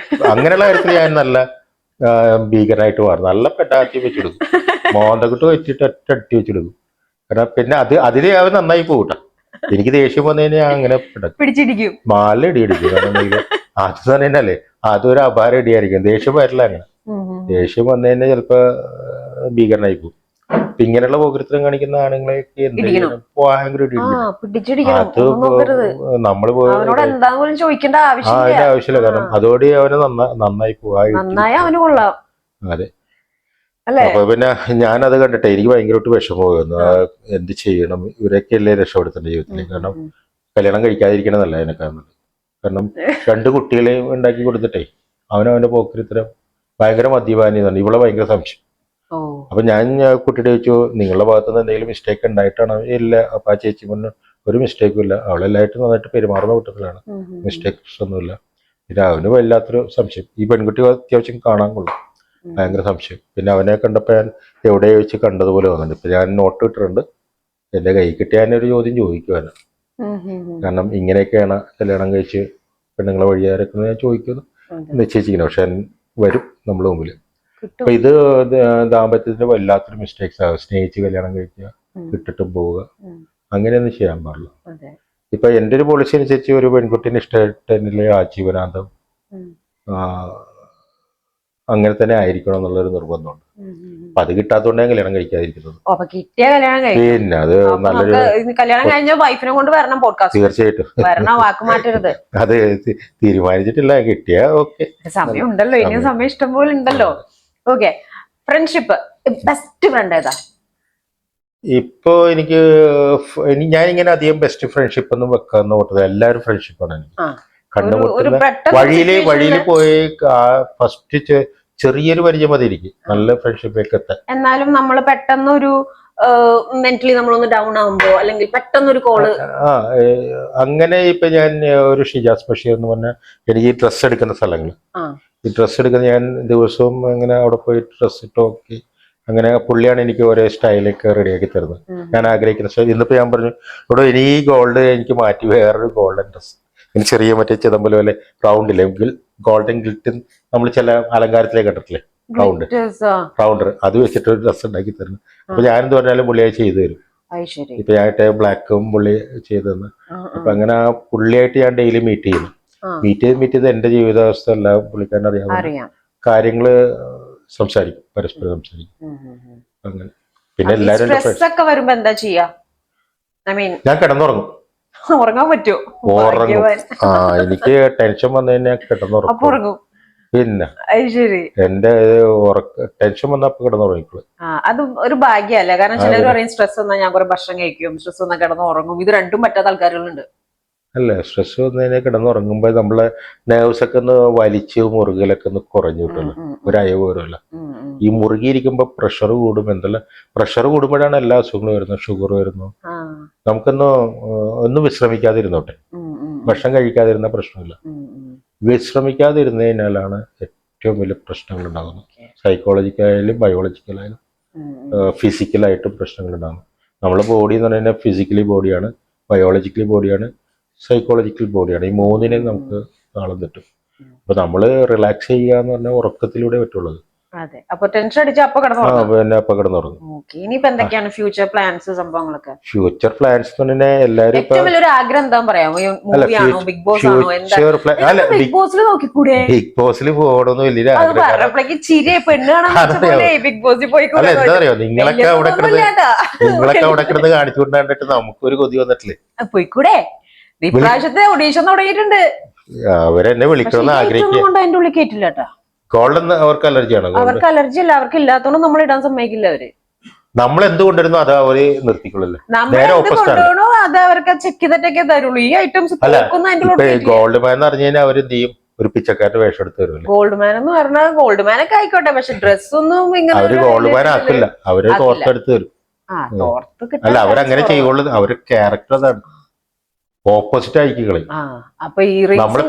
അങ്ങനെയുള്ള കാര്യത്തിൽ ഞാൻ നല്ല ഭീകരനായിട്ട് മാറും. നല്ല പെട്ടാക്കി വെച്ചെടുക്കും, മോന്തക്കിട്ട് വെച്ചിട്ട് ഒറ്റ വെച്ചെടുക്കും. കാരണം പിന്നെ അതിലേ അവൻ നന്നായി പോകട്ടെ. എനിക്ക് ദേഷ്യം വന്നു കഴിഞ്ഞാൽ അങ്ങനെ പിടിച്ചിടിക്കും, മാല ഇടിയടിക്കും. കാരണം അത് തന്നെയല്ലേ, അതൊരു അപാരം ഇടിയായിരിക്കും. ദേഷ്യം വരില്ല. അങ്ങനെ ദേഷ്യം വന്നു കഴിഞ്ഞാൽ ചിലപ്പോ ഭീകരനായി പോകും. ഇങ്ങനെയുള്ള പോകൃത്തരം കാണിക്കുന്ന ആണുങ്ങളെയൊക്കെ ഭയങ്കര അത് നമ്മള് അതിന്റെ ആവശ്യമില്ല. കാരണം അതോടെ അവന് നന്നായി പോവാ. അതെ. അപ്പൊ പിന്നെ ഞാനത് കണ്ടിട്ടെ എനിക്ക് ഭയങ്കരമായിട്ട് വിഷമമായിരുന്നു. എന്ത് ചെയ്യണം, ഇവരൊക്കെ അല്ലേ രക്ഷപ്പെടുത്തേണ്ട ജീവിതത്തിൽ. കാരണം കല്യാണം കഴിക്കാതിരിക്കണമെന്നല്ല അതിനേക്കാൾ. കാരണം 2 കുട്ടികളെയും ഉണ്ടാക്കി കൊടുത്തിട്ടേ അവനവന്റെ പോക്കരിത്തരം ഭയങ്കര മദ്യപാനിയാണ്. ഇവളെ ഭയങ്കര സംശയം. അപ്പൊ ഞാൻ കുട്ടിയുടെ ചോദിച്ചു, നിങ്ങളുടെ ഭാഗത്തുനിന്ന് എന്തെങ്കിലും മിസ്റ്റേക്ക് ഉണ്ടായിട്ടാണോ? ഇല്ല. അപ്പൊ ആ ചേച്ചി പറഞ്ഞു ഒരു മിസ്റ്റേക്കും ഇല്ല, അവളെല്ലായിട്ടും നന്നായിട്ട് പെരുമാറുന്ന കൂട്ടത്തിലാണ്, മിസ്റ്റേക്സ് ഒന്നുമില്ല. പിന്നെ അവന് വല്ലാത്തൊരു സംശയം. ഈ പെൺകുട്ടി അത്യാവശ്യം കാണാൻ കൊള്ളും, ഭയങ്കര സംശയം. പിന്നെ അവനെ കണ്ടപ്പോ ഞാൻ എവിടെ വെച്ച് കണ്ടതുപോലെ വന്നിട്ടുണ്ട്. ഇപ്പൊ ഞാൻ നോട്ട് ഇട്ടിട്ടുണ്ട്, എന്റെ കൈ കിട്ടിയ ഒരു ചോദ്യം ചോദിക്കുവാന്. കാരണം ഇങ്ങനെയൊക്കെയാണ് കല്യാണം കഴിച്ച് പെണ്ണുങ്ങളെ വഴിയാരൊക്കെ ഞാൻ ചോദിക്കുന്നു നിശ്ചയിച്ചിരിക്കുന്നത്. പക്ഷെ വരും നമ്മുടെ മുമ്പിൽ. അപ്പൊ ഇത് ദാമ്പത്യത്തിന്റെ വല്ലാത്തൊരു മിസ്റ്റേക്സ് ആകും. സ്നേഹിച്ച് കല്യാണം കഴിക്കുക, ഇട്ടിട്ടും പോവുക, അങ്ങനെയൊന്നും ചെയ്യാൻ പാടില്ല. ഇപ്പൊ എന്റെ ഒരു പോളിസി അനുസരിച്ച് ഒരു പെൺകുട്ടീനെ ഇഷ്ടമായിട്ടില്ലേ ആജീവനാന്തം അങ്ങനെ തന്നെ ആയിരിക്കണം എന്നുള്ളൊരു നിർബന്ധമുണ്ട്. അപ്പൊ അത് കിട്ടാത്തതുകൊണ്ട് ഞാൻ കല്യാണം കഴിക്കാതിരിക്കുന്നത്. പിന്നെ അത് നല്ലൊരു തീർച്ചയായിട്ടും അത് തീരുമാനിച്ചിട്ടില്ല, കിട്ടിയ ഓക്കെ. സമയം ഉണ്ടല്ലോ, ഇനിയും സമയം ഇഷ്ടം പോലെ ഉണ്ടല്ലോ. ഓക്കെ, ഫ്രണ്ട്ഷിപ്പ് ബെസ്റ്റ് ഫ്രണ്ട് ഏതാ? ഇപ്പൊ ഞാൻ ഇങ്ങനെ അധികം ബെസ്റ്റ് ഫ്രണ്ട്ഷിപ്പ് ഒന്നും വെക്കാന്ന് ഓട്ടത്. എല്ലാവരും ഫ്രണ്ട്ഷിപ്പാണ് എനിക്ക്. കണ്ടുമുട്ടുന്ന വഴിയില് പോയി ഫസ്റ്റ് ചെറിയൊരു പരിചയം മതി എനിക്ക് നല്ല ഫ്രണ്ട്ഷിപ്പൊക്കെ എത്താൻ. എന്നാലും നമ്മൾ പെട്ടെന്ന് ഒരു മെന്റലി നമ്മളൊന്ന് ഡൗൺ ആവുമ്പോ അല്ലെങ്കിൽ പെട്ടെന്നൊരു കോള് അങ്ങനെ ഇപ്പൊ ഞാൻ ഒരു ഷിജാസ് ബഷീർ എന്ന് പറഞ്ഞ എനിക്ക് ഈ ഡ്രസ്സ് എടുക്കുന്ന സ്ഥലങ്ങൾ, ഈ ഡ്രസ്സ് എടുക്കുന്ന ഞാൻ ദിവസവും അങ്ങനെ അവിടെ പോയി ഡ്രസ്സ് ഇട്ട് നോക്കി, അങ്ങനെ പുള്ളിയാണ് എനിക്ക് ഓരോ സ്റ്റൈലൊക്കെ റെഡിയാക്കി തരുന്നത്. ഞാൻ ആഗ്രഹിക്കുന്ന സ്റ്റൈൽ. ഇന്നിപ്പോ ഞാൻ പറഞ്ഞു ഇവിടെ ഇനി ഈ ഗോൾഡ് എനിക്ക് മാറ്റി വേറൊരു ഗോൾഡൻ ഡ്രസ്സ്, ഇനി ചെറിയ മറ്റേ ചിദംബരം പോലെ റൗണ്ടില്ലേ ഗോൾഡൻ ഗിൽറ്റ് നമ്മൾ ചില അലങ്കാരത്തിലേക്ക് കണ്ടിട്ടില്ലേ, റൗണ്ടർ, അത് വെച്ചിട്ട് ഒരു ഡ്രസ്സ് ഉണ്ടാക്കി തരുന്നു. അപ്പൊ ഞാനെന്ത് പറഞ്ഞാലും പുള്ളിയായി ചെയ്തു തരും. ഇപ്പൊ ഞാനായിട്ട് ബ്ലാക്കും പുള്ളി ചെയ്തു തന്നു. അപ്പൊ അങ്ങനെ ആ പുള്ളിയായിട്ട് ഞാൻ ഡെയിലി മീറ്റ് ചെയ്യുന്നു. മീറ്റ് ചെയ്ത് എന്റെ ജീവിതാവസ്ഥ എല്ലാം പുള്ളിക്കാരൻ അറിയാം. കാര്യങ്ങള് സംസാരിക്കും, പരസ്പരം സംസാരിക്കും. അങ്ങനെ പിന്നെ എല്ലാരും ഞാൻ കിടന്നുറങ്ങും. ഉറങ്ങാൻ പറ്റുമോ? ഉറങ്ങും. എനിക്ക് ടെൻഷൻ വന്നു കഴിഞ്ഞാൽ കിടന്നുറങ്ങും. പിന്നെ എന്റെ ടെൻഷൻ വന്നപ്പോ കിടന്നുറങ്ങിക്കോളൂ. അത് ഒരു ഭാഗ്യമല്ലേ? കാരണം ചിലർ പറയും സ്ട്രെസ് വന്നാൽ ഞാൻ കുറെ ഭക്ഷണം കഴിക്കും, സ്ട്രെസ് വന്നാൽ കിടന്നുറങ്ങും. ഇത് രണ്ടും പറ്റാത്ത ആൾക്കാരുകളുണ്ട്. അല്ല, സ്ട്രെസ് വന്നു കഴിഞ്ഞാൽ കിടന്നുറങ്ങുമ്പോൾ നമ്മളെ നേഴ്സ് ഒക്കെ ഒന്ന് വലിച്ച് മുറുകലൊക്കെ ഒന്ന് കുറഞ്ഞു കിട്ടുമല്ലോ, ഒരു അയവ് വരുമല്ലോ. ഈ മുറുകിയിരിക്കുമ്പോ പ്രഷർ കൂടും. പ്രഷർ കൂടുമ്പോഴാണ് എല്ലാ അസുഖങ്ങളും വരുന്നത്. ഷുഗർ വരുന്നു. ഒന്ന് വിശ്രമിക്കാതിരുന്നോട്ടെ, ഭക്ഷണം കഴിക്കാതിരുന്ന പ്രശ്നമില്ല. വിശ്രമിക്കാതിരുന്നതിനാലാണ് ഏറ്റവും വലിയ പ്രശ്നങ്ങൾ ഉണ്ടാകുന്നത്. സൈക്കോളജിക്കലായാലും ബയോളജിക്കലായാലും ഫിസിക്കലായിട്ടും പ്രശ്നങ്ങൾ ഉണ്ടാകുന്നു. നമ്മുടെ ബോഡി എന്ന് പറഞ്ഞാൽ ഫിസിക്കലി ബോഡിയാണ്, ബയോളജിക്കലി ബോഡിയാണ്, സൈക്കോളജിക്കൽ ബോഡിയാണ്. ഈ മൂന്നിനെ നമുക്ക് താളം തെറ്റും. അപ്പൊ നമ്മള് റിലാക്സ് ചെയ്യുക എന്ന് പറഞ്ഞാൽ ഉറക്കത്തിലൂടെ പറ്റുള്ളത്. അതെ, അപ്പൊ ടെൻഷൻ അടിച്ച് അപ്പൊ കിടന്നു. പിന്നെ അപ്പൊ കിടന്നുറങ്ങും. ഓക്കെ, ഇനിയിപ്പോ എന്തൊക്കെയാണ് ഫ്യൂച്ചർ പ്ലാൻസ് സംഭവങ്ങളൊക്കെ? ഫ്യൂച്ചർ പ്ലാൻസ് തന്നെ എല്ലാരും ഏറ്റവും വലിയൊരു ആഗ്രഹം എന്താ പറയാമോ? മൂവിയാണോ, ബിഗ് ബോസ് ആണോ, എന്താ? ബിഗ് ബോസിൽ നോക്കിക്കൂടെ? ബിഗ് ബോസിൽ പോകണമെന്ന് വലിയൊരു പറഞ്ഞപ്പോഴേക്ക് ചിരി പെണ്ണ് കാണാൻ ബിഗ് ബോസിൽ പോയി. അല്ല എന്താ അറിയോ, നിങ്ങളൊക്കെ അവിടെ കിടന്ന് കാണിച്ചു കണ്ടിട്ട് നമുക്കൊരു കൊതി വന്നിട്ടില്ലേ? പോയിക്കൂടെ? ഇപ്രാവശ്യത്തെ ഓഡീഷൻ തുടങ്ങിയിട്ടുണ്ട്. അവരെന്നെ വിളിക്കണമെന്ന് ആഗ്രഹിക്കും. അതിന്റെ ഉള്ളിൽ കേട്ടില്ല കേട്ടാ. ഗോൾഡൻ അവർക്ക് അലർജിയാണോ? അവർക്ക് അലർജി അല്ല, അവർക്ക് ഇല്ലാത്തോണ്ട് നമ്മൾ ഇടാൻ സമ്മതിക്കില്ല. അവര് നമ്മൾ എന്ത് കൊണ്ടുവരുന്നോ അത് അവര് നിർത്തിക്കൊള്ളില്ല. കൊണ്ടുവരണോ അത് അവർക്ക് ചെക്ക് ചെയ്തിട്ടൊക്കെ തരുള്ളൂ. ഈ ഐറ്റംസ് ഗോൾഡ് മാൻ എന്ന് പറഞ്ഞു കഴിഞ്ഞാൽ അവര് എന്ത് ചെയ്യും? ഒരു പിച്ചക്കാരുടെ വേഷം എടുത്ത് തരുമല്ലോ. ഗോൾഡ് മാൻ എന്ന് പറഞ്ഞാൽ ഗോൾഡ് മാൻ ഒക്കെ ആയിക്കോട്ടെ, പക്ഷെ ഡ്രസ് ഒന്നും ഇങ്ങനെ അവര് ഗോൾഡ് മാൻ ആക്കില്ല, അവര് തോർത്തെടുത്ത് തരും. അല്ല, അവരങ്ങനെ ചെയ്യുള്ളൂ. അവര് ക്യാരക്ടർ അതാണ്, ഓപ്പോസിറ്റ് ആയിക്കളെ. അപ്പൊ ഈ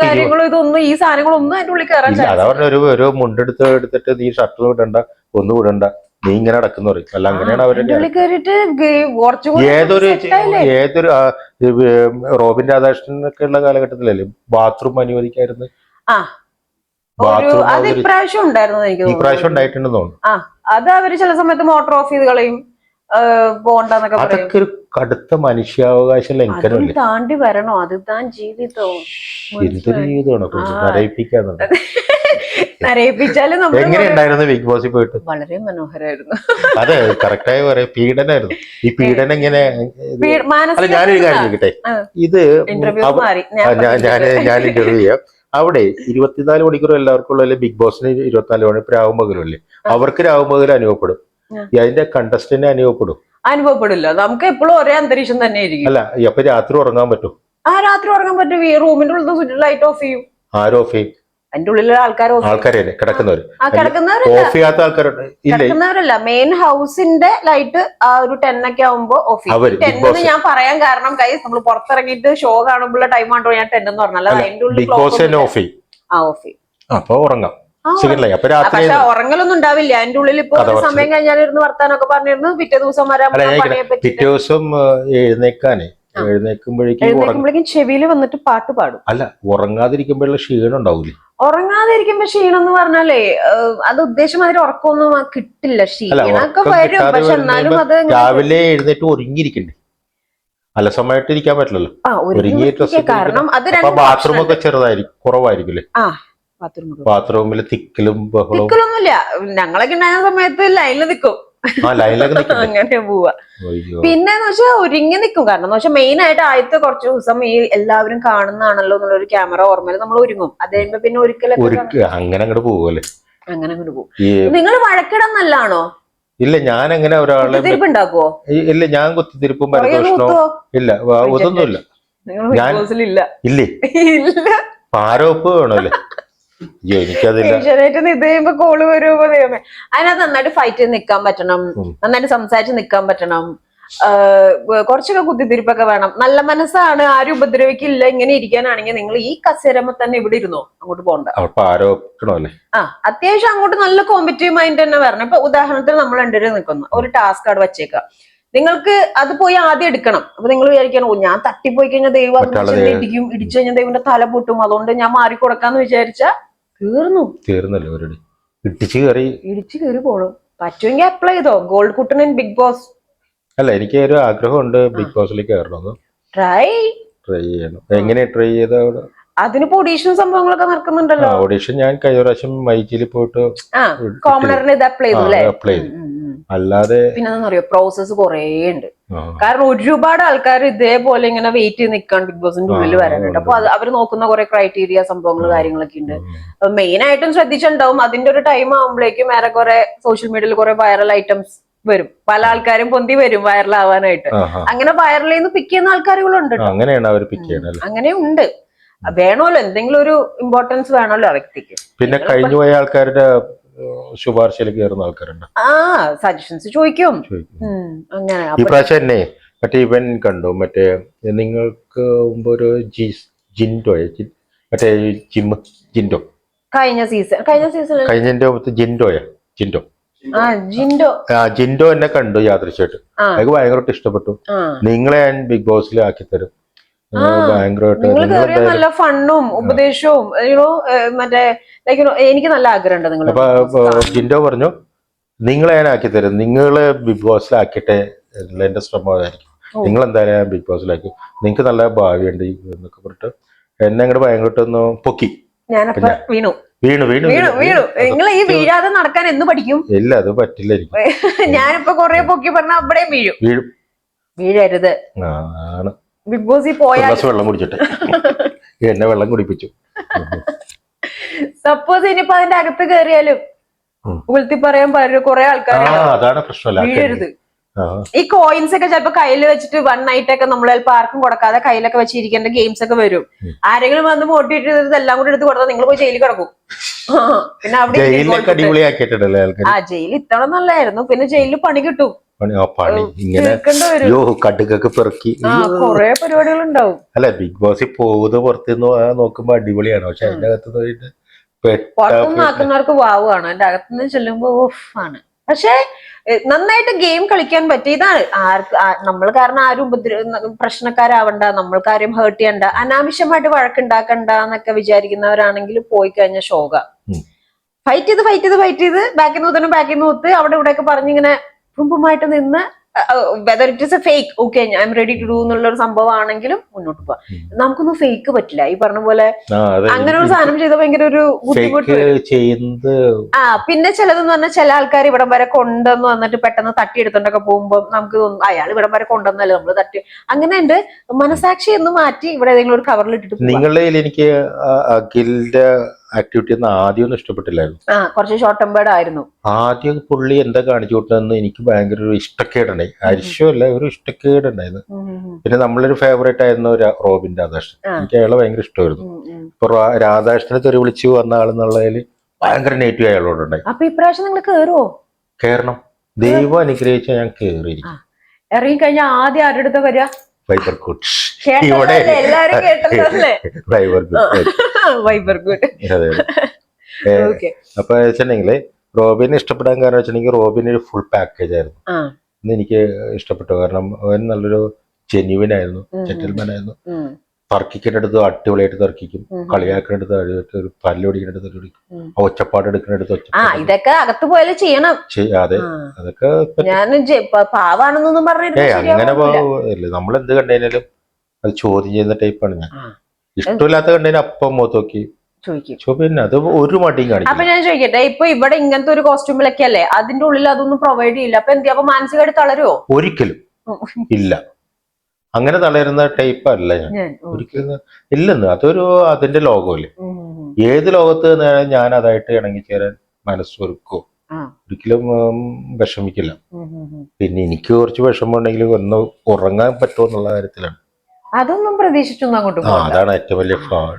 കാര്യങ്ങളും ഇതൊന്നും, ഈ സാധനങ്ങളൊന്നും അതിന്റെ ഉള്ളിൽ കയറാൻ അതാ പറഞ്ഞ ഒരു മുണ്ടെടുത്തിട്ട് നീ ഷർട്ട് ഇടണ്ട, ഒന്നും ഇടണ്ട, നീ ഇങ്ങനെ നടക്കുന്ന പറയും. അല്ല, അങ്ങനെയാണ് അവരുടെ ഏതൊരു റോബിൻ രാധാകൃഷ്ണനൊക്കെ ഉള്ള കാലഘട്ടത്തിലല്ലേ ബാത്റൂം അനുവദിക്കായിരുന്നു. ഇപ്രാവശ്യം ഉണ്ടായിരുന്നു, എനിക്ക് ഈ പ്രാവശ്യം ഉണ്ടായിട്ടുണ്ടെന്ന് തോന്നുന്നു. അത് അവര് ചില സമയത്ത് മോട്ടോർ ഓഫ് ചെയ്ത് കളയും, പോണ്ടെന്നൊക്കെ. അതൊക്കെ ഒരു കടുത്ത മനുഷ്യാവകാശ ലംഘനമല്ലേ? താണ്ടി വരണോ? അത് താൻ ജീവിതവും എന്തൊരു ജീവിതമാണോ നരയിപ്പിക്കാന്നുണ്ട്. നരയിപ്പിച്ചാലും എങ്ങനെയുണ്ടായിരുന്നു ബിഗ് ബോസിൽ പോയിട്ട്? വളരെ മനോഹരമായിരുന്നു. അതെ, കറക്റ്റായി പറയാം, പീഡനായിരുന്നു. ഈ പീഡനം എങ്ങനെ? അല്ല, ഞാനൊരു കാര്യം ചോദിക്കട്ടെ, ഇത് ഞാൻ ഇന്റർവ്യൂ ചെയ്യാം. അവിടെ 24 മണിക്കൂർ എല്ലാവർക്കും ഉള്ള ബിഗ് ബോസിന് 24 മണിക്കൂർ രാവും പകലും അല്ലേ? അവർക്ക് രാവും പകലും അനുഭവപ്പെടും, അതിന്റെ കണ്ടസ്റ്റന്റ് അനുഭവപ്പെടില്ല. നമുക്ക് എപ്പോഴും ഒരേ അന്തരീക്ഷം തന്നെ ആയിരിക്കും. അല്ല, അപ്പൊ രാത്രി ഉറങ്ങാൻ പറ്റും? രാത്രി ഉറങ്ങാൻ പറ്റും. ഈ റൂമിന്റെ ഉള്ളിൽ ലൈറ്റ് ഓഫ് ചെയ്യും. ആരും ഓഫ് ചെയ്യും? അതിന്റെ ഉള്ളിലുള്ള ആൾക്കാരെ കിടക്കുന്നവര് ഓഫ് ചെയ്യാത്ത ആൾക്കാരുണ്ട്. കിടക്കുന്നവരല്ല, മെയിൻ ഹൗസിന്റെ ലൈറ്റ് ആ ഒരു 10 ഒക്കെ ആവുമ്പോ ഓഫ് ചെയ്യും. 10 ഞാൻ പറയാൻ കാരണം കൈസ്, നമ്മൾ പുറത്തിറങ്ങിയിട്ട് ഷോ കാണുമ്പോഴുള്ള ടൈം ആണോ ഞാൻ 10 എന്ന് പറഞ്ഞാൽ അതിന്റെ ഉള്ളിൽ ഓഫ് ചെയ്യും. അപ്പൊ ഉറങ്ങാം. പക്ഷെ ഉറങ്ങലൊന്നും ഉണ്ടാവില്ല അതിന്റെ ഉള്ളിൽ. ഇപ്പൊ സമയം കഴിഞ്ഞാലിരുന്ന് വർത്താനൊക്കെ പറഞ്ഞിരുന്നു. പിറ്റേ ദിവസം പിറ്റേ ദിവസം എഴുന്നേക്കുമ്പോഴേക്കും ചെവിയിൽ വന്നിട്ട് പാട്ട് പാടും. അല്ല, ഉറങ്ങാതിരിക്കുമ്പോഴുള്ള ക്ഷീണം ഉണ്ടാവൂലേ? ഉറങ്ങാതിരിക്കുമ്പോ ക്ഷീണം എന്ന് പറഞ്ഞാലേ അത് ഉദ്ദേശമാതിരി ഉറക്കമൊന്നും കിട്ടില്ല. ക്ഷീണമൊക്കെ വരും, പക്ഷെ എന്നാലും അത് രാവിലെ എഴുന്നേറ്റ് ഒരുങ്ങിയിരിക്കണ്ടേ? അലസമായിട്ട് ഇരിക്കാൻ പറ്റില്ലല്ലോ. കാരണം അത് ബാത്റൂം ഒക്കെ ചെറുതായിരിക്കും, കുറവായിരിക്കും. ബാത്റൂമില് തിക്കലും ബഹളമൊന്നുമില്ല. ഞങ്ങളൊക്കെ ഉണ്ടായിരുന്ന സമയത്ത് ലൈനിൽ നിൽക്കും, അങ്ങനെ പോവാ. പിന്നെന്ന് വെച്ചാൽ ഒരുങ്ങി നിൽക്കും. കാരണം എന്ന് വെച്ചാൽ മെയിൻ ആയിട്ട് ആദ്യത്തെ കുറച്ച് ദിവസം ഈ എല്ലാവരും കാണുന്നതാണല്ലോ എന്നുള്ളൊരു ക്യാമറ ഓർമ്മയിൽ നമ്മൾ ഒരുങ്ങും. അത് കഴിയുമ്പോ പിന്നെ അങ്ങനെ അങ്ങോട്ട് പോകുമല്ലേ? അങ്ങനെ അങ്ങോട്ട് പോകും. നിങ്ങൾ വഴക്കിടാൻ നല്ലാണോ? ഇല്ല, ഞാൻ അങ്ങനെ ഒരാളെ ഉണ്ടാക്കുവോ? ഇല്ല, ഞാൻ കുത്തിത്തിരിപ്പും പരദൂഷണോ ഇല്ല, ഒതൊന്നുമില്ല. ഇല്ലേ, പാരോപ്പ് വേണമല്ലേ? ഏഷ്യാനെറ്റ് ഇത് ചെയ്യുമ്പോ കോള് വരുമ്പോ ദൈവമേ, അതിനകത്ത് നന്നായിട്ട് ഫൈറ്റ് ചെയ്ത് നിക്കാൻ പറ്റണം, നന്നായിട്ട് സംസാരിച്ച് നിക്കാൻ പറ്റണം, കുറച്ചൊക്കെ കുത്തിത്തിരിപ്പൊക്കെ വേണം. നല്ല മനസ്സാണ്, ആരും ഉപദ്രവിക്കില്ല. ഇങ്ങനെ ഇരിക്കാനാണെങ്കിൽ നിങ്ങൾ ഈ കസേരമ്മ തന്നെ ഇവിടെ ഇരുന്നോ, അങ്ങോട്ട് പോകണ്ട. അത്യാവശ്യം അങ്ങോട്ട് നല്ല കോമ്പറ്റീവ് മൈൻഡ് തന്നെ വരണം. ഇപ്പൊ ഉദാഹരണത്തിന് നമ്മൾ രണ്ടുപേരും നിൽക്കുന്നു, ഒരു ടാസ്ക് അവിടെ വെച്ചേക്കാം. നിങ്ങൾക്ക് അത് പോയി ആദ്യം എടുക്കണം. അപ്പൊ നിങ്ങൾ വിചാരിക്കണം, ഞാൻ തട്ടിപ്പോയി കഴിഞ്ഞാൽ ദൈവം ഇടിക്കും, ഇടിച്ചു കഴിഞ്ഞാൽ ദൈവന്റെ തല പൊട്ടും, അതുകൊണ്ട് ഞാൻ മാറിക്കൊടുക്കാന്ന് വിചാരിച്ചാ തീർന്നല്ലോ. ഇടിച്ചു കയറി പോളും. പറ്റുമെങ്കിൽ അപ്ലൈ ചെയ്തോ ഗോൾഡ് കുട്ടൻ ബിഗ് ബോസ്. അല്ല, എനിക്ക് ഒരു ആഗ്രഹമുണ്ട് ബിഗ് ബോസിലേക്ക് കയറണമെന്ന്. ട്രൈ ചെയ്യണം. എങ്ങനെ ട്രൈ ചെയ്ത? അതിനിപ്പോ ഓഡീഷൻ സംഭവങ്ങളൊക്കെ നടക്കുന്നുണ്ടല്ലോ. ഓഡീഷൻ ഞാൻ കഴിഞ്ഞ പ്രാവശ്യം മൈജിയിൽ പോയിട്ട് കോമണറിന് ഇത് അപ്ലൈ ചെയ്തു. അല്ലാതെ പിന്നെ പ്രോസസ് കുറേ ഉണ്ട്. കാരണം ഒരുപാട് ആൾക്കാർ ഇതേപോലെ ഇങ്ങനെ വെയിറ്റ് ചെയ്ത് നിൽക്കാൻ ബിഗ് ബോസിന്റെ ഉള്ളിൽ വരാനുണ്ട്. അപ്പൊ അവർ നോക്കുന്ന കുറെ ക്രൈറ്റീരിയ സംഭവങ്ങൾ കാര്യങ്ങളൊക്കെ ഉണ്ട്. മെയിൻ ആയിട്ടും ശ്രദ്ധിച്ചിട്ടുണ്ടാവും, അതിന്റെ ഒരു ടൈം ആകുമ്പോഴേക്കും വേറെ കുറെ സോഷ്യൽ മീഡിയയിൽ കുറെ വൈറൽ ഐറ്റംസ് വരും. പല ആൾക്കാരും പൊന്തി വരും വൈറൽ ആവാനായിട്ട്. അങ്ങനെ വൈറലിൽ നിന്ന് പിക്ക് ചെയ്യുന്ന ആൾക്കാരുകളുണ്ട്. അങ്ങനെ ഉണ്ട്. വേണമല്ലോ, എന്തെങ്കിലും ഒരു ഇമ്പോർട്ടൻസ് വേണമല്ലോ ആ വ്യക്തിക്ക്. പിന്നെ കഴിഞ്ഞു പോയ ആൾക്കാരുടെ ശുപാർശയിൽ കയറുന്ന ആൾക്കാരുണ്ട്. സജഷൻസ് ചോദിക്കും. അങ്ങനെ ഈ പ്രാവശ്യം തന്നെ മറ്റേ ഇവൻ കണ്ടു, മറ്റേ നിങ്ങൾക്ക് മുമ്പ് ഒരു ജിൻഡോ, മറ്റേ ജിൻഡോ കഴിഞ്ഞ ജിൻഡോ എന്നെ കണ്ടു യാദൃശ്യമായിട്ട്. എനിക്ക് ഭയങ്കരമായിട്ട് ഇഷ്ടപ്പെട്ടു. നിങ്ങളെ ഞാൻ ബിഗ് ബോസിൽ ആക്കി തരും, ഭയങ്കരമായിട്ട് നിങ്ങൾ നിങ്ങൾ കയറിയ നല്ല ഫണ്ണും ഉപദേശവും മറ്റേ എനിക്ക് നല്ല ആഗ്രഹമുണ്ട് നിങ്ങൾ. അപ്പൊ ജിൻഡോ പറഞ്ഞു നിങ്ങളെ ഞാൻ ആക്കി തരും, നിങ്ങള് ബിഗ് ബോസിലാക്കിട്ടെ എന്റെ ശ്രമം അതായിരിക്കും, നിങ്ങൾ എന്തായാലും ബിഗ് ബോസിലാക്കി, നിങ്ങൾക്ക് നല്ല ഭാവിയുണ്ട് എന്നൊക്കെ പറഞ്ഞിട്ട് എന്നെ അങ്ങോട്ട് ഭയങ്കരമായിട്ടൊന്ന് പൊക്കി. ഞാനപ്പ വീണു വീണു വീണു വീണു വീണു. നിങ്ങൾ ഈ വീഴാതെ നടക്കാൻ എന്ന് പഠിക്കും? ഇല്ല, അത് പറ്റില്ല എനിക്ക്. ഞാനിപ്പോ കൊറേ പൊക്കി പറഞ്ഞ അവിടെ വീഴും. വീഴും, വീഴരുത്. ആണ്. ബിഗ് ബോസിൽ പോയാൽ വെള്ളം കുടിച്ചിട്ട് എന്നെ വെള്ളം കുടിപ്പിച്ചു. സപ്പോസ് ഇനിയിപ്പോ അതിന്റെ അകത്ത് കയറിയാലും ഉൾത്തി പറയാൻ പറ്റും കുറെ ആൾക്കാർ. അതാണ് പ്രശ്നമല്ല, വീഴരുത്. ഈ കോയിൻസ് ഒക്കെ ചിലപ്പോ കയ്യിൽ വെച്ചിട്ട് 1 night ഒക്കെ നമ്മൾ ചിലപ്പോൾ ആർക്കും കൊടുക്കാതെ കയ്യിലൊക്കെ വെച്ചിരിക്കേണ്ട ഗെയിംസ് ഒക്കെ വരും. ആരെങ്കിലും വന്ന് മോട്ടിവേറ്റ് ചെയ്ത് എല്ലാം കൂടി എടുത്ത് കൊടുത്താൽ നിങ്ങൾ പോയി ജയിലിൽ കിടക്കും. പിന്നെ അവിടെ ജയിൽ ഇത്തവണ നല്ലായിരുന്നു. പിന്നെ ജയിലിൽ പണി കിട്ടും, കടുകൊക്കെ പെറുക്കി കൊറേ പരിപാടികൾ ഉണ്ടാവും. അല്ല ബിഗ് ബോസിൽ പോകുന്നത് പുറത്തുനിന്ന് നോക്കുമ്പോ അടിപൊളിയാണ്, പക്ഷെ അതിന്റെ അകത്ത് പുറത്തുനിന്ന് ആക്കുന്നവർക്ക് വാവുകയാണ്, അതിന്റെ അകത്തുനിന്ന് ചെല്ലുമ്പോ ആണ്. പക്ഷെ നന്നായിട്ട് ഗെയിം കളിക്കാൻ പറ്റി. ഇതാണ് നമ്മൾ കാരണം ആരും പ്രശ്നക്കാരാവണ്ട, നമ്മൾക്കാരും ഹേർട്ട് ചെയ്യണ്ട, അനാവശ്യമായിട്ട് വഴക്കുണ്ടാക്കണ്ട എന്നൊക്കെ വിചാരിക്കുന്നവരാണെങ്കിൽ പോയി കഴിഞ്ഞാൽ ശോക. ഫൈറ്റ് ചെയ്ത് ബാക്കിൽ നിന്ന് ഊത്ത് അവിടെ ഇവിടെയൊക്കെ പറഞ്ഞിങ്ങനെ കുമ്പുമായിട്ട് നിന്ന് whether it is a fake, okay I am ready to do എന്നുള്ള ഒരു സംഭവം ആണെങ്കിലും മുന്നോട്ട് പോവാം. നമുക്കൊന്നും ഫേക്ക് പറ്റില്ല. ഈ പറഞ്ഞ പോലെ അങ്ങനെ ഒരു സാധനം ചെയ്ത ഭയങ്കര ഒരു ബുദ്ധിമുട്ട്. പിന്നെ ചിലതെന്ന് പറഞ്ഞാൽ ചില ആൾക്കാർ ഇവിടം വരെ കൊണ്ടെന്ന് വന്നിട്ട് പെട്ടെന്ന് തട്ടിയെടുത്തോണ്ടൊക്കെ പോകുമ്പോൾ നമുക്ക് തോന്നും അയാൾ ഇവിടം വരെ കൊണ്ടുവന്നല്ലേ നമ്മൾ തട്ടി. അങ്ങനെ ഉണ്ട്. മനസാക്ഷി എന്ന് മാറ്റി ഇവിടെ ഏതെങ്കിലും ഒരു കവറിൽ ഇട്ടിട്ട്. നിങ്ങളുടെ എനിക്ക് അഖിലിന്റെ ആക്ടിവിറ്റി ഒന്നും ആദ്യമൊന്നും ഇഷ്ടപ്പെട്ടില്ലായിരുന്നു. കുറച്ച് ഷോർട്ട് ടെമ്പേർഡ് ആയിരുന്നു ആദ്യം. പുള്ളി എന്താ കാണിച്ചു കൊടുത്തതെന്ന് എനിക്ക് ഭയങ്കര ഒരു ഇഷ്ടക്കേടുണ്ടായി. അരിശമല്ല, ഒരു ഇഷ്ടക്കേടുണ്ടായിരുന്നു. പിന്നെ നമ്മളൊരു ഫേവറേറ്റ് ആയിരുന്നു റോബിൻ രാധാകൃഷ്ണൻ. എനിക്ക് അയാളെ ഭയങ്കര ഇഷ്ടമായിരുന്നു. ഇപ്പൊ രാധാകൃഷ്ണനെ തെറി വിളിച്ചു വന്ന ആളെന്നുള്ളതിൽ ഭയങ്കര നെഗറ്റീവ് അയാളോടുണ്ടായി. അപ്പൊ ഇപ്രാവശ്യം നിങ്ങൾ കേറുവോ? കേറണം, ദൈവം അനുഗ്രഹിച്ച ഞാൻ കേറിയിരിക്കും. ഇറങ്ങി കഴിഞ്ഞാൽ ആദ്യം ആരുടെ അടുത്ത വരിക? വൈബർഗുഡ്. ഇവിടെ എല്ലാരും കേട്ടല്ലേ? വൈബർഗുഡ്. അപ്പൊ വെച്ചിട്ടുണ്ടെങ്കില് റോബിനെ ഇഷ്ടപ്പെടാൻ കാരണം വെച്ചിട്ടുണ്ടെങ്കിൽ റോബിന് ഒരു ഫുൾ പാക്കേജ് ആയിരുന്നു. എനിക്ക് ഇഷ്ടപ്പെട്ടു. കാരണം അവൻ നല്ലൊരു ജെന്യുവൻ ആയിരുന്നു, ജെന്റിൽമാൻ ആയിരുന്നു. തർക്കിക്കേണ്ടടുത്ത് അടിപൊളിയായിട്ട് തർക്കിക്കും, കളിയാക്കേണ്ടടുത്ത് ഒരു പല്ലൊടിക്കേണ്ടടുത്ത് ഒടിക്കും, ഒച്ചപ്പാട് എടുക്കേണ്ടടുത്ത് ഇതൊക്കെ അകത്ത് പോയാലും ചെയ്യണം. അതെ, അതൊക്കെ പാവാണെന്നൊന്നും പറഞ്ഞിട്ട് അങ്ങനെ പാവല്ലേ. നമ്മൾ എന്ത് കണ്ടുകഴിഞ്ഞാലും അത് ചോദ്യം ചെയ്യുന്ന ടൈപ്പാണ് ഞാൻ. ഇഷ്ടമില്ലാത്ത കണ്ടതിന് അപ്പം മുഖത്ത് നോക്കി പിന്നെ അത് ഒരു മടിയും കാണിക്കും. അപ്പൊ ഞാൻ ചോദിക്കട്ടെ, ഇപ്പൊ ഇവിടെ ഇങ്ങനത്തെ ഒരു കോസ്റ്റ്യൂമിലൊക്കെ അല്ലേ, അതിന്റെ ഉള്ളിൽ അതൊന്നും പ്രൊവൈഡ് ചെയ്യില്ല. അപ്പൊ എന്ത്, അപ്പൊ മാനസികമായിട്ട് തളരുവോ? ഒരിക്കലും ഇല്ല, അങ്ങനെ തളരുന്ന ടൈപ്പ് അല്ല ഞാൻ. ഒരിക്കലും ഇല്ലെന്ന്. അതൊരു അതിന്റെ ലോകമല്ലേ. ഏത് ലോകത്ത് ഞാൻ അതായിട്ട് ഇണങ്ങിച്ചേരാൻ മനസ്സൊരുക്കോ ഒരിക്കലും വിഷമിക്കില്ല. പിന്നെ എനിക്ക് കുറച്ച് വിഷമം ഉണ്ടെങ്കിൽ ഒന്ന് ഉറങ്ങാൻ പറ്റുമോ എന്നുള്ള കാര്യത്തിലാണ്. അതൊന്നും പ്രതീക്ഷിച്ചൊന്നും അങ്ങോട്ട് അതാണ് ഏറ്റവും വലിയ ഫ്രോഡ്.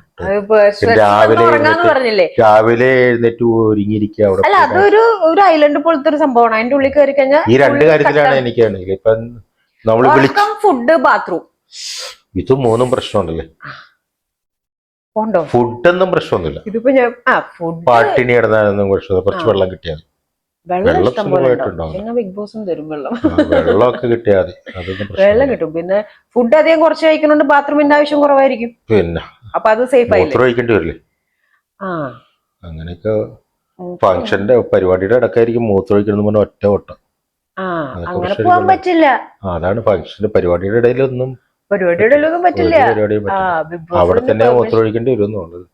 രാവിലെ എഴുന്നേറ്റ് ഒരുങ്ങിയിരിക്കുക അവിടെ. അല്ല, അതൊരു ഒരു ഐലൻഡ് പോലത്തെ ഒരു സംഭവമാണ്. അതിന്റെ ഉള്ളിൽ കയറി കഴിഞ്ഞാൽ ഈ രണ്ട് കാര്യത്തിലാണ് എനിക്കാണെങ്കിൽ ഇപ്പൊ നമ്മള് വിളിക്കും ഫുഡ്, ബാത്റൂം, ഇത് മൂന്നും പ്രശ്നമുണ്ടല്ലേ. ഫുഡൊന്നും പ്രശ്നമൊന്നുമില്ല. ഇതിപ്പോ ഞാൻ പാട്ടിനി കിടന്നാലും പ്രശ്നം, കുറച്ച് വെള്ളം കിട്ടിയാൽ ബിഗ് ബോസും തരും വെള്ളം. വെള്ളമൊക്കെ കിട്ടിയാൽ വെള്ളം കിട്ടും. പിന്നെ ഫുഡ് അധികം കുറച്ച് കഴിക്കുന്നുണ്ട്, ബാത്റൂമിന്റെ ആവശ്യം കുറവായിരിക്കും. പിന്നെ അപ്പൊ അത് സേഫ് ആയി കഴിക്കേണ്ടി വരില്ലേ. അങ്ങനെയൊക്കെ ഫംഗ്ഷന്റെ പരിപാടിയുടെ ഇടക്കായിരിക്കും മൂത്രമൊഴിക്കണം പറഞ്ഞ ഒറ്റ ഓട്ടം. അങ്ങനെ പോകാൻ പറ്റില്ല. അതാണ് ഫംഗ്ഷന്റെ പരിപാടിയുടെ ഇടയിലൊന്നും പറ്റില്ല. അവിടെ തന്നെ മൂത്രമൊഴിക്കേണ്ടി വരുന്നുള്ളത്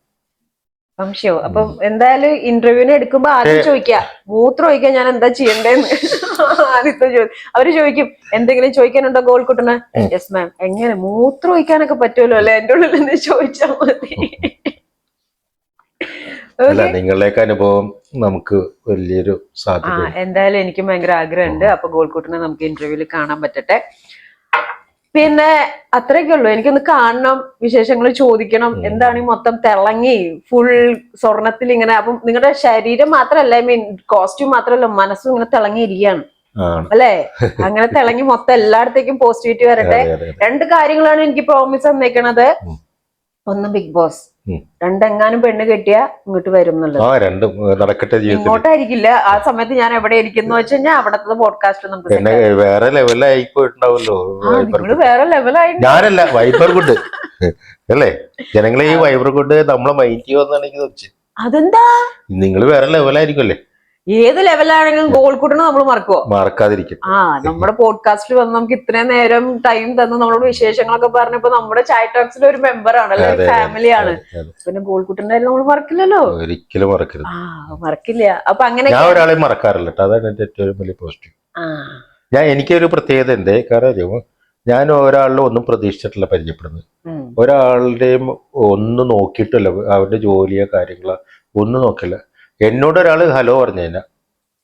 സംശയം. അപ്പം എന്തായാലും ഇന്റർവ്യൂവിന് എടുക്കുമ്പോ ആദ്യം ചോദിക്കാം, മൂത്രം ഒഴിക്കാൻ ഞാൻ എന്താ ചെയ്യണ്ടേന്ന്. ആദ്യത്തെ ചോദ്യം അവര് ചോദിക്കും, എന്തെങ്കിലും ചോദിക്കാനുണ്ടോ ഗോൾക്കുട്ടന്? Yes ma'am. എങ്ങനെ മൂത്രം ഒഴിക്കാനൊക്കെ പറ്റുമല്ലോ അല്ലെ, എന്റെ ഉള്ളിൽ നിന്ന് ചോദിച്ചാൽ മതി. നിങ്ങളുടെയൊക്കെ അനുഭവം നമുക്ക് വലിയൊരു സാധ്യത. എന്തായാലും എനിക്ക് ഭയങ്കര ആഗ്രഹമുണ്ട്. അപ്പൊ ഗോൾക്കുട്ടനെ നമുക്ക് ഇന്റർവ്യൂവിൽ കാണാൻ പറ്റട്ടെ. പിന്നെ അത്രയൊക്കെ ഉള്ളു. എനിക്കൊന്ന് കാണണം, വിശേഷങ്ങൾ ചോദിക്കണം. എന്താണ് ഈ മൊത്തം തിളങ്ങി ഫുൾ സ്വർണത്തിൽ ഇങ്ങനെ. അപ്പം നിങ്ങളുടെ ശരീരം മാത്രല്ല, ഐ മീൻ കോസ്റ്റ്യൂം മാത്രല്ല, മനസ്സും ഇങ്ങനെ തിളങ്ങിയിരിക്കുകയാണ് അല്ലെ. അങ്ങനെ തിളങ്ങി മൊത്തം എല്ലായിടത്തേക്കും പോസിറ്റിവിറ്റി വരട്ടെ. 2 കാര്യങ്ങളാണ് എനിക്ക് പ്രോമിസ് തന്നേക്കണത്. ഒന്ന് ബിഗ് ബോസ്, 2 എങ്ങാനും പെണ്ണ് കെട്ടിയ ഇങ്ങോട്ട് വരും എന്നുള്ളത്. ഇങ്ങോട്ടായിരിക്കില്ല. ആ സമയത്ത് ഞാൻ എവിടെ ഇരിക്കുന്നു വെച്ച് കഴിഞ്ഞാൽ അവിടത്തെ പോഡ്കാസ്റ്റ് നമുക്ക് വേറെ ലെവലായി പോയിട്ടുണ്ടാവല്ലോ. വേറെ ലെവലായി. ഞാനല്ല, വൈബർഗുഡ് അല്ലേ? ജനങ്ങളെ ഈ വൈബർ കൊണ്ട് നമ്മളെ മൈൻഡ് ചെയ്യുമെന്നാണ് എനിക്ക് തോന്നിച്ചത്. അതെന്താ? നിങ്ങൾ വേറെ ലെവലായിരിക്കും അല്ലേ? ഏത് ലെവലാണെങ്കിലും ഗോൾക്കുട്ടനെ നമ്മൾ മറക്കുവോ? മറക്കാതിരിക്കും. നമ്മുടെ പോഡ്കാസ്റ്റിൽ വന്ന് നമുക്ക് ഇത്രയും നേരം ടൈം തന്ന് നമ്മളോട് വിശേഷങ്ങളൊക്കെ പറഞ്ഞപ്പോ നമ്മുടെ ചായ് ടോക്സിലെ ഒരു മെമ്പർ ആണ്, അല്ലെ, ഫാമിലിയാണ്. പിന്നെ ഗോൾക്കുട്ടന്റെ നമ്മൾ മറക്കില്ലല്ലോ, ഒരിക്കലും മറക്കരുത്. മറക്കില്ല. അപ്പൊ അങ്ങനെ ഞാൻ ഒരാളെ മറക്കാറില്ല കേട്ടോ, അതാണ് എന്റെ ഏറ്റവും വലിയ പോസിറ്റീവ്. എനിക്കൊരു പ്രത്യേകത ഉണ്ട്. കാരണം ഞാൻ ഒരാളിലും ഒന്നും പ്രതീക്ഷിച്ചിട്ടില്ല പരിചയപ്പെടുന്നത്. ഒരാളുടെയും ഒന്നും നോക്കിയിട്ടില്ല, അവരുടെ ജോലിയോ കാര്യങ്ങളോ ഒന്നും നോക്കില്ല. എന്നോട് ഒരാള് ഹലോ പറഞ്ഞു കഴിഞ്ഞാൽ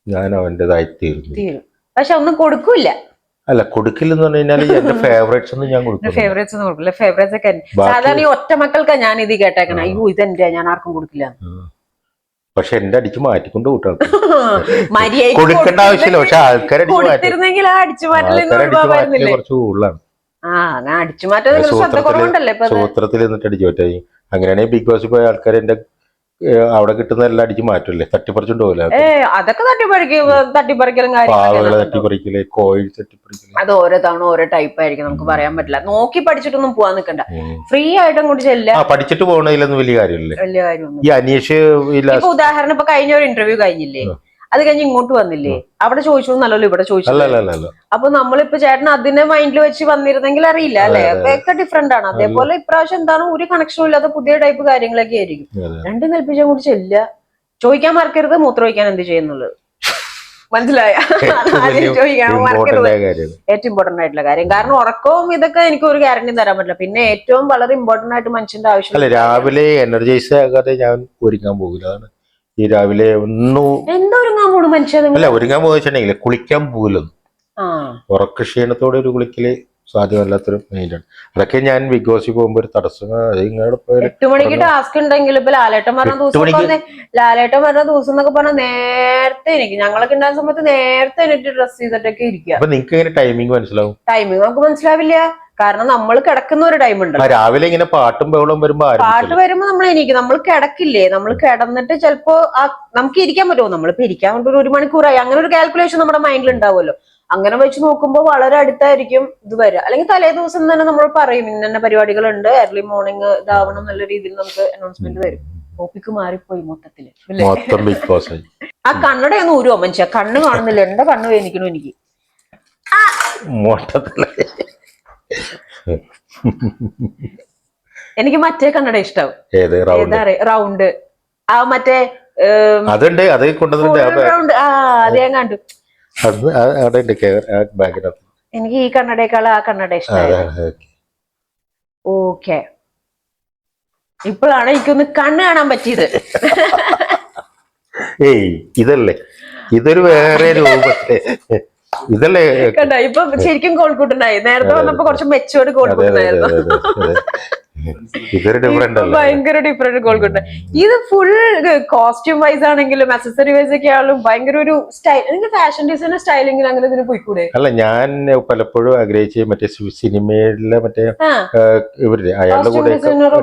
ഞാൻ അവൻ്റെതായി തീർന്നു. പക്ഷെ ഒന്നും കൊടുക്കൂല. അല്ല, കൊടുക്കില്ലെന്ന് പറഞ്ഞു കഴിഞ്ഞാൽ എന്റെ ഫേവറേറ്റ്സ് ഒന്നും ഞാൻ കൊടുക്കില്ല. ഫേവറേറ്റ്സ് ഒക്കെ സാധാരണ ഈ ഒറ്റ മക്കൾക്കാ ഞാൻ ഇത് കേട്ടേക്കണം. അയ്യോ ഇതെന്റെ, ഞാൻ ആർക്കും കൊടുക്കില്ല. പക്ഷെ എന്റെ അടിച്ച് മാറ്റിക്കൊണ്ട് കൂട്ടാ കൊടുക്കേണ്ട ആവശ്യമില്ല. പക്ഷെ ആൾക്കാരെ കുറച്ച് കൂടുതലാണ്. സൂത്രത്തിൽ നിന്നിട്ട് അടിച്ചു മാറ്റായി. അങ്ങനെയാണെങ്കിൽ ബിഗ് ബോസിൽ പോയ ആൾക്കാർ എന്റെ അവിടെ കിട്ടുന്ന എല്ലാം അടിച്ച് മാറ്റൂല്ലേ, തട്ടിപ്പറിച്ചുകൊണ്ട് പോകില്ല. അതൊക്കെ തട്ടിപ്പറിക്കലും തട്ടിപ്പറിക്കല്, കോയിൽ തട്ടിപ്പറിക്കല്, അത് ഓരോ തവണ ഓരോ ടൈപ്പ് ആയിരിക്കും, നമുക്ക് പറയാൻ പറ്റില്ല. നോക്കി പഠിച്ചിട്ടൊന്നും പോവാൻ നിൽക്കണ്ട, ഫ്രീ ആയിട്ട് അങ്ങോട്ട് ചെല്ല. പഠിച്ചിട്ട് പോകണതിലൊന്നും വലിയ കാര്യമില്ല. വലിയ കാര്യമൊന്നും. ഈ അനീഷ് ഉദാഹരണം ഇപ്പൊ കഴിഞ്ഞ ഒരു ഇന്റർവ്യൂ കഴിഞ്ഞില്ലേ, അത് കഴിഞ്ഞ് ഇങ്ങോട്ട് വന്നില്ലേ, അവിടെ ചോദിച്ചു എന്നല്ലോ ഇവിടെ ചോദിച്ചു. അപ്പൊ നമ്മളിപ്പോ ചേട്ടൻ അതിനെ മൈൻഡിൽ വെച്ച് വന്നിരുന്നെങ്കിൽ അറിയില്ല, അല്ലെ, ഒക്കെ ഡിഫറെന്റ് ആണ്. അതേപോലെ ഇപ്രാവശ്യം എന്താണ് ഒരു കണക്ഷനും ഇല്ലാത്ത പുതിയ ടൈപ്പ് കാര്യങ്ങളൊക്കെ ആയിരിക്കും. രണ്ടും കൽപ്പിച്ചാൽ കൂടി ചെല്ല. ചോദിക്കാൻ മറക്കരുത് മൂത്രം ഒഴിക്കാൻ എന്ത് ചെയ്യുന്നുള്ളത്, മനസ്സിലായ? ഏറ്റവും ഇമ്പോർട്ടന്റ് ആയിട്ടുള്ള കാര്യം. കാരണം ഉറക്കവും ഇതൊക്കെ എനിക്ക് ഒരു ഗ്യാരണ്ടി തരാൻ പറ്റില്ല. പിന്നെ ഏറ്റവും വളരെ ഇമ്പോർട്ടന്റ് ആയിട്ട് മനുഷ്യന്റെ ആവശ്യം. രാവിലെ എനർജൈസ് ആകാതെ ഞാൻ ഒരുങ്ങാൻ പോകില്ല. ഈ രാവിലെ എന്താ ഒരുങ്ങാൻ പോകും മനുഷ്യൻ? അല്ല, ഒരുങ്ങാൻ പോയിട്ടുണ്ടെങ്കിൽ കുളിക്കാൻ പോകില്ലെന്ന്. ഉറക്ക ക്ഷീണത്തോടെ ഒരു കുളിക്കല് സാധ്യമല്ലാത്തൊരു മൈൻഡാണ്. അതൊക്കെ ഞാൻ ബിഗ് ബോസിൽ പോകുമ്പോ ഒരു തടസ്സം. 8 മണിക്ക് ടാസ്ക് ഉണ്ടെങ്കിൽ ഇപ്പൊ ലാലേട്ടൻ പറഞ്ഞ ദിവസം എന്നൊക്കെ പറഞ്ഞാൽ നേരത്തെ എനിക്ക്, ഞങ്ങളൊക്കെ ഉണ്ടാകുന്ന സമയത്ത് നേരത്തെ എനിക്ക് ഡ്രസ് ചെയ്തിട്ടൊക്കെ ഇരിക്കുക. നിങ്ങൾക്ക് എങ്ങനെ ടൈമിംഗ് മനസ്സിലാവും? ടൈമിംഗ് നമുക്ക് മനസ്സിലാവില്ല. കാരണം നമ്മൾ കിടക്കുന്ന ഒരു ടൈം ഉണ്ട്. രാവിലെ ഇങ്ങനെ പാട്ടും ബഹളവും വരുമ്പോ നമ്മൾ എണീക്കും. നമ്മൾ കിടക്കില്ലേ, നമ്മൾ കിടന്നിട്ട് ചിലപ്പോ നമുക്ക് ഇരിക്കാൻ പറ്റുമോ? നമ്മളിപ്പോ ഇരിക്കാൻ വേണ്ടി 1 മണിക്കൂറായി, അങ്ങനെ ഒരു കാൽക്കുലേഷൻ നമ്മുടെ മൈൻഡിൽ ഉണ്ടാവുമല്ലോ. അങ്ങനെ വെച്ച് നോക്കുമ്പോൾ വളരെ അടുത്തായിരിക്കും ഇത് വരിക. അല്ലെങ്കിൽ തലേ ദിവസം തന്നെ നമ്മൾ പറയും ഇന്ന പരിപാടികളുണ്ട്, ഏർലി മോർണിംഗ് ഇതാവണം എന്നുള്ള രീതിയിൽ നമുക്ക് അനൗൺസ്മെന്റ് വരും. ടോപ്പിക്ക് മാറിപ്പോയി മൊത്തത്തില്. ആ കണ്ണടയൊന്നും ഊരുവോ മനുഷ്യ? കണ്ണ് കാണുന്നില്ല, എന്റെ കണ്ണ് വേദനിക്കണു എനിക്ക്. എനിക്ക് മറ്റേ കണ്ണട ഇഷ്ടം. റൗണ്ട്, ആ മറ്റേ അതുണ്ട്, അത് റൗണ്ട്. അത് ഞാൻ കണ്ടു. എനിക്ക് ഈ കണ്ണടയേക്കാൾ ആ കണ്ണട ഇഷ്ടമായി. ഓക്കെ, ഇപ്പോഴാണ് എനിക്കൊന്ന് കണ്ണ് കാണാൻ പറ്റിയത്. ഇതല്ലേ, ഇതൊരു വേറെ രൂപത്തെ ഇതല്ലേ കണ്ട. ഇപ്പൊ ശരിക്കും കോഴിക്കോട്ടുണ്ടായി. നേരത്തെ വന്നപ്പോ കുറച്ച് മെച്ചോർഡ് കോഴിക്കോട്ടുണ്ടായിരുന്നു. ഭയങ്കര ഡിഫറെന്റ് കോഴിക്കോട്ട്. ഇത് ഫുൾ കോസ്റ്റ്യൂം വൈസ് ആണെങ്കിലും അക്സസറി വൈസ് ഒക്കെ ആണെങ്കിലും ഭയങ്കര ഒരു സ്റ്റൈൽ. നിങ്ങൾക്ക് ഫാഷൻ ഡിസൈനർ സ്റ്റൈലിംഗ് അങ്ങനെ ഇതിന് പോയിക്കൂടെ? അല്ല, ഞാൻ പലപ്പോഴും ആഗ്രഹിച്ച് മറ്റേ സിനിമയിലെ മറ്റേ ഇവരുടെ അയാളുടെ കൂടെ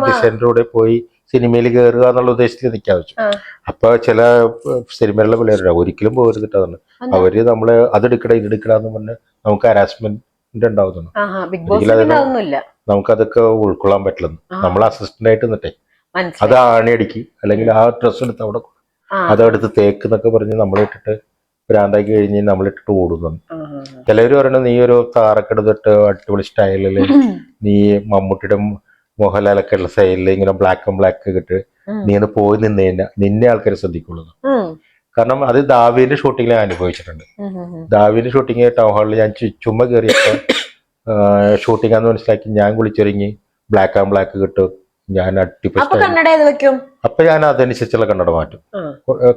ഡിസൈനറുടെ പോയി സിനിമയിൽ കയറുക എന്നുള്ള ഉദ്ദേശത്തിൽ നിൽക്കാൻ വെച്ചു. അപ്പൊ ചില സിനിമയിലുള്ള പിള്ളേരുടെ ഒരിക്കലും പോകരുതിട്ടാണ് അവര് നമ്മള് അതെടുക്കട ഇതെടുക്കടാന്ന് പറഞ്ഞ് നമുക്ക് ഹരാസ്മെന്റ് ഉണ്ടാവുന്നു. നമുക്കതൊക്കെ ഉൾക്കൊള്ളാൻ പറ്റില്ല. നമ്മൾ അസിസ്റ്റന്റ് ആയിട്ട് നിന്നിട്ടേ അത് ആണിയടിക്ക് അല്ലെങ്കിൽ ആ ഡ്രസ്സ് എടുത്ത് അവിടെ അതെടുത്ത് തേക്ക് എന്നൊക്കെ പറഞ്ഞ് നമ്മളിട്ടിട്ട് ഭ്രാന്താക്കി കഴിഞ്ഞ് നമ്മളിട്ടിട്ട് ഓടുന്നു. ചിലവര് പറയണത് നീ ഒരു താറൊക്കെ എടുത്തിട്ട് അടിപൊളി സ്റ്റൈലില് നീ മമ്മൂട്ടിയുടെ മോഹൻലാലൊക്കെ ഉള്ള സ്റ്റൈലില് ഇങ്ങനെ ബ്ലാക്ക് കിട്ട് നീ ഒന്ന് പോയി നിന്ന് കഴിഞ്ഞാൽ നിന്നെ ആൾക്കാർ ശ്രദ്ധിക്കുള്ളൂ. കാരണം അത് ദാവീന്റെ ഷൂട്ടിങ്ങിൽ ഞാൻ അനുഭവിച്ചിട്ടുണ്ട്. ദാവീന്റെ ഷൂട്ടിങ് ടൗൺ ഹാളിൽ ഞാൻ ചുമ്മാ കയറിയപ്പോ ഷൂട്ടിംഗ് ആണെന്ന് മനസ്സിലാക്കി ഞാൻ കുളിച്ചൊരുങ്ങി ബ്ലാക്ക് കിട്ടും. ഞാൻ അടിപൊളി അപ്പൊ ഞാൻ അതനുസരിച്ചുള്ള കണ്ണട മാറ്റും.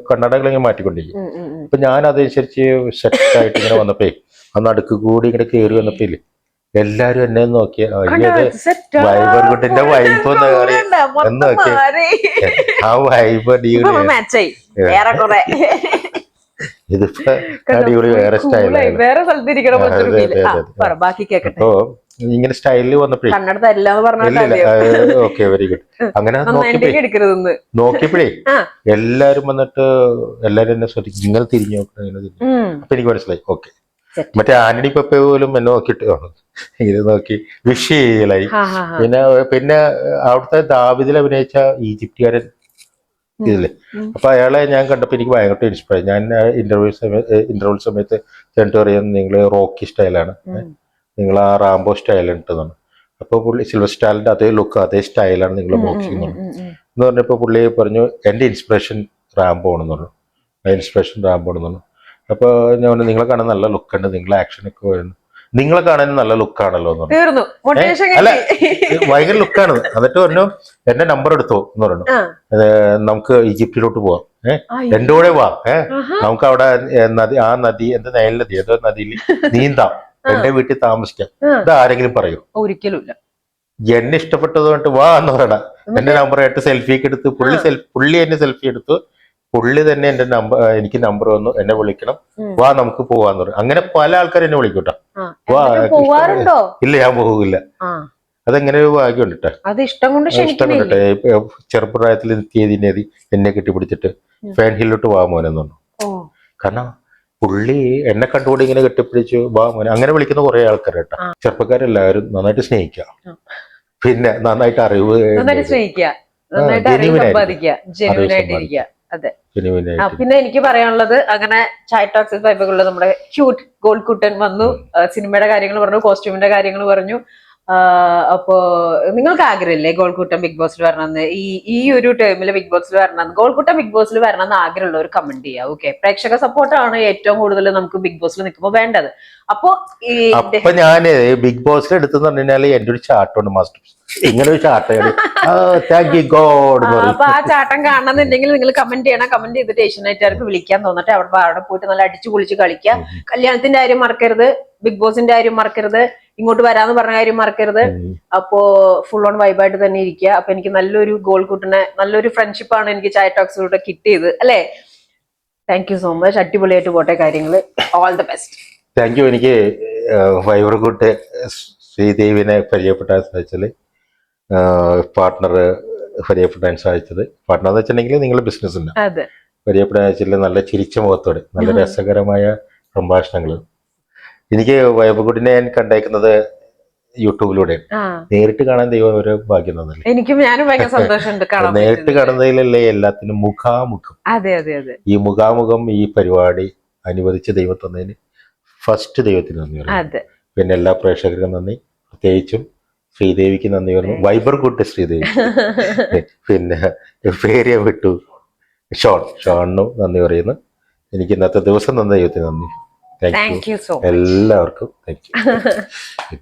കണ്ണടകളിങ്ങനെ മാറ്റിക്കൊണ്ടിരിക്കും. അപ്പൊ ഞാൻ അതനുസരിച്ച് സെറ്റായിട്ട് ഇങ്ങനെ വന്നപ്പോ അന്ന് അടുക്ക് കൂടി ഇങ്ങനെ കയറി വന്നപ്പോ എല്ലാരും എന്നെ നോക്കിയ വൈബർകുട്ടിന്റെ വൈബ് എന്ന് നോക്കിയ ആ വൈബ് ഇതിപ്പോ അടിപൊളി വേറെ സ്റ്റൈലാണ്. വേറെ സ്ഥലത്തിരിക്കണം. അപ്പോ ഇങ്ങനെ സ്റ്റൈലിൽ വന്നപ്പോഴേ ഓക്കെ വെരി ഗുഡ്. അങ്ങനെ നോക്കിയപ്പോഴേ എല്ലാരും വന്നിട്ട് എല്ലാരും എന്നെ ശ്രദ്ധിക്കും. ഇങ്ങനെ തിരിഞ്ഞു നോക്കണം. അപ്പൊ എനിക്ക് മനസ്സിലായി ഓക്കെ മറ്റേ ആന്റണി പെപ്പ പോലും എന്നെ നോക്കിയിട്ട് ഇങ്ങനെ നോക്കി വിഷ് ചെയ്യലായി. പിന്നെ പിന്നെ അവിടുത്തെ ദാവിദിൽ അഭിനയിച്ച ഈജിപ്തുകാരൻ ഇതില്ലേ, അപ്പൊ അയാളെ ഞാൻ കണ്ടപ്പോൾ എനിക്ക് ഭയങ്കര ഇൻസ്പയർ. ഞാൻ ഇന്റർവ്യൂ സമയത്ത് ചെന്നിട്ട് പറയാൻ നിങ്ങൾ റോക്കി സ്റ്റൈലാണ്, നിങ്ങൾ ആ റാംബോ സ്റ്റൈൽ ഉണ്ടെന്നാണ്. അപ്പൊ പുള്ളി സിൽവർ സ്റ്റാലിന്റെ അതേ ലുക്ക് അതേ സ്റ്റൈലാണ് നിങ്ങൾ ബോക്സിംഗ് എന്ന് പറഞ്ഞപ്പോ പുള്ളി പറഞ്ഞു എന്റെ ഇൻസ്പിറേഷൻ റാംബോ ആണെന്ന് പറഞ്ഞു. ആ ഇൻസ്പിറേഷൻ റാംബോ ആണെന്ന് പറഞ്ഞു. അപ്പൊ ഞാൻ പറഞ്ഞു നിങ്ങളെ കാണാൻ നല്ല ലുക്കുണ്ട്, നിങ്ങളെ ആക്ഷനൊക്കെ വരുന്നു, നിങ്ങളെ കാണാൻ നല്ല ലുക്കാണല്ലോ എന്ന് പറഞ്ഞു. അല്ല ഭയങ്കര ലുക്കാണ്. എന്നിട്ട് പറഞ്ഞു എന്റെ നമ്പർ എടുത്തോ എന്ന് പറഞ്ഞു, നമുക്ക് ഈജിപ്തിലോട്ട് പോവാം, എന്റെ കൂടെ വാ, നമുക്ക് അവിടെ നദി, ആ നദി എന്താ നൈൽ നദി ഏതോ നദിയിൽ നീന്താം, എന്റെ വീട്ടിൽ താമസിക്കാം. ഇത് ആരെങ്കിലും പറയൂ? ഒരിക്കലുമില്ല. എന്നെ ഇഷ്ടപ്പെട്ടത് കൊണ്ട് വാ എന്ന് പറയണ. എന്റെ നമ്പർ ആയിട്ട് സെൽഫിയൊക്കെ എടുത്ത് പുള്ളി എന്നെ സെൽഫി എടുത്തു. പുള്ളി തന്നെ എന്റെ നമ്പർ, എനിക്ക് നമ്പർ വന്നു, എന്നെ വിളിക്കണം, വാ നമുക്ക് പോവാന്ന് പറയും. അങ്ങനെ പല ആൾക്കാരും എന്നെ വിളിക്കൂട്ടോ. വാ, ഇല്ല ഞാൻ പോകില്ല. അതെങ്ങനെ ഒരു ഭാഗ്യം ഉണ്ടട്ടെ, ഇഷ്ടം കൊണ്ടിട്ടെ. ചെറുപ്രായത്തിൽ നിത്യതിനേതി എന്നെ കെട്ടിപ്പിടിച്ചിട്ട് ഫാൻ ഹില്ലോട്ട് വാ മോനെന്ന് പറഞ്ഞു. കാരണം പുള്ളി എന്നെ കണ്ടുകൂടി ഇങ്ങനെ കെട്ടിപ്പിടിച്ചു വാ മോനെ അങ്ങനെ വിളിക്കുന്ന കുറെ ആൾക്കാർ കേട്ടോ. ചെറുപ്പക്കാരെല്ലാവരും നന്നായിട്ട് സ്നേഹിക്കുക, പിന്നെ നന്നായിട്ട് അറിവ് അതെ. പിന്നെ എനിക്ക് പറയാനുള്ളത്, അങ്ങനെ ചായ് ടോക്സ് വൈബുകളിൽ നമ്മുടെ ക്യൂട്ട് ഗോൾഡ് കുട്ടൻ വന്നു, സിനിമയുടെ കാര്യങ്ങൾ പറഞ്ഞു, കോസ്റ്റ്യൂമിന്റെ കാര്യങ്ങൾ പറഞ്ഞു. അപ്പോ നിങ്ങൾക്ക് ആഗ്രഹമില്ലേ ഗോൾക്കുട്ടൻ ബിഗ് ബോസിൽ വരണമെന്ന്? ഈ ഒരു ടേമില് ബിഗ് ബോസിൽ വരണമെന്ന്, ഗോൾക്കുട്ടൻ ബിഗ് ബോസിൽ വരണമെന്ന് ആഗ്രഹമുള്ളവർ കമന്റ് ചെയ്യാം. ഓക്കെ, പ്രേക്ഷക സപ്പോർട്ടാണ് ഏറ്റവും കൂടുതൽ നമുക്ക് ബിഗ് ബോസിൽ നിൽക്കുമ്പോൾ വേണ്ടത്. അപ്പൊ ഞാന് ബിഗ് ബോസിൽ എടുത്തെന്ന് പറഞ്ഞാൽ എന്റെ ഒരു ചാട്ടുണ്ട് മാസ്റ്റർ, ഇങ്ങനെ ഒരു ചാട്ടയാണ്. അപ്പൊ ആ ചാട്ടം കാണണമെന്നുണ്ടെങ്കിൽ നിങ്ങൾ കമന്റ് ചെയ്യണം. കമന്റ് ചെയ്തിട്ട് ഏഷ്യനൈറ്റുകാർക്ക് വിളിക്കാൻ തോന്നട്ടെ, അവിടെ പോയിട്ട് നല്ല അടിച്ചു പൊളിച്ച് കളിക്കാം. കല്യാണത്തിന്റെ കാര്യം മറക്കരുത്, ബിഗ് ബോസിന്റെ കാര്യം മറക്കരുത്, ഇങ്ങോട്ട് വരാന്ന് പറഞ്ഞ കാര്യം മറക്കരുത്. അപ്പോ ഫുൾ ഓൺ വൈബായിട്ട് തന്നെ ഇരിക്കുക. അപ്പൊ എനിക്ക് നല്ലൊരു ഗോൾ കൂട്ടിനെ, നല്ലൊരു ഫ്രണ്ട്ഷിപ്പാണ് എനിക്ക് ചായ് ടോക്സിലൂടെ കിട്ടിയത് അല്ലേ. Thank you so much. അടിപൊളിയായിട്ട് പോട്ടെ കാര്യങ്ങള്. All the best. Thank you. എനിക്ക് വൈവർകൂട്ട് ശ്രീദേവിനെ പരിചയപ്പെടാൻ സാധിച്ചത്, പാർട്ട്ണർ പരിചയപ്പെടാൻ സാധിച്ചത്, പാർട്ട്ണർ എന്ന് വെച്ചിട്ടുണ്ടെങ്കിൽ നിങ്ങളുടെ ബിസിനസ്സിന് പരിചയപ്പെടാൻ സാധിച്ചതിൽ നല്ല ചിരിച്ച മുഖത്തോടെ നല്ല രസകരമായ സംഭാഷണങ്ങൾ. എനിക്ക് വൈബർകുട്ടിനെ ഞാൻ കണ്ടേക്കുന്നത് യൂട്യൂബിലൂടെ, നേരിട്ട് കാണാൻ ദൈവം ഒരു ഭാഗ്യം തന്നല്ലേ. എനിക്കും ഞാനും ഭയങ്കര സന്തോഷമുണ്ട്. നേരിട്ട് കാണുന്നതിലല്ലേ എല്ലാത്തിനും മുഖാമുഖം. അതെ അതെ അതെ. ഈ മുഖാമുഖം ഈ പരിപാടി അനുവദിച്ച ദൈവം തന്നതിന് ഫസ്റ്റ് ദൈവത്തിന് നന്ദി പറഞ്ഞു. പിന്നെ എല്ലാ പ്രേക്ഷകർക്കും നന്ദി, പ്രത്യേകിച്ചും ശ്രീദേവിക്ക് നന്ദി പറഞ്ഞു. വൈബർകുട്ട് ശ്രീദേവി, പിന്നെ പേര് വിട്ടു ഷോണിനും നന്ദി പറയുന്നു. എനിക്ക് ഇന്നത്തെ ദിവസം തന്ന ദൈവത്തിന് നന്ദി. Thank you. എല്ലാവർക്കും താങ്ക് യു.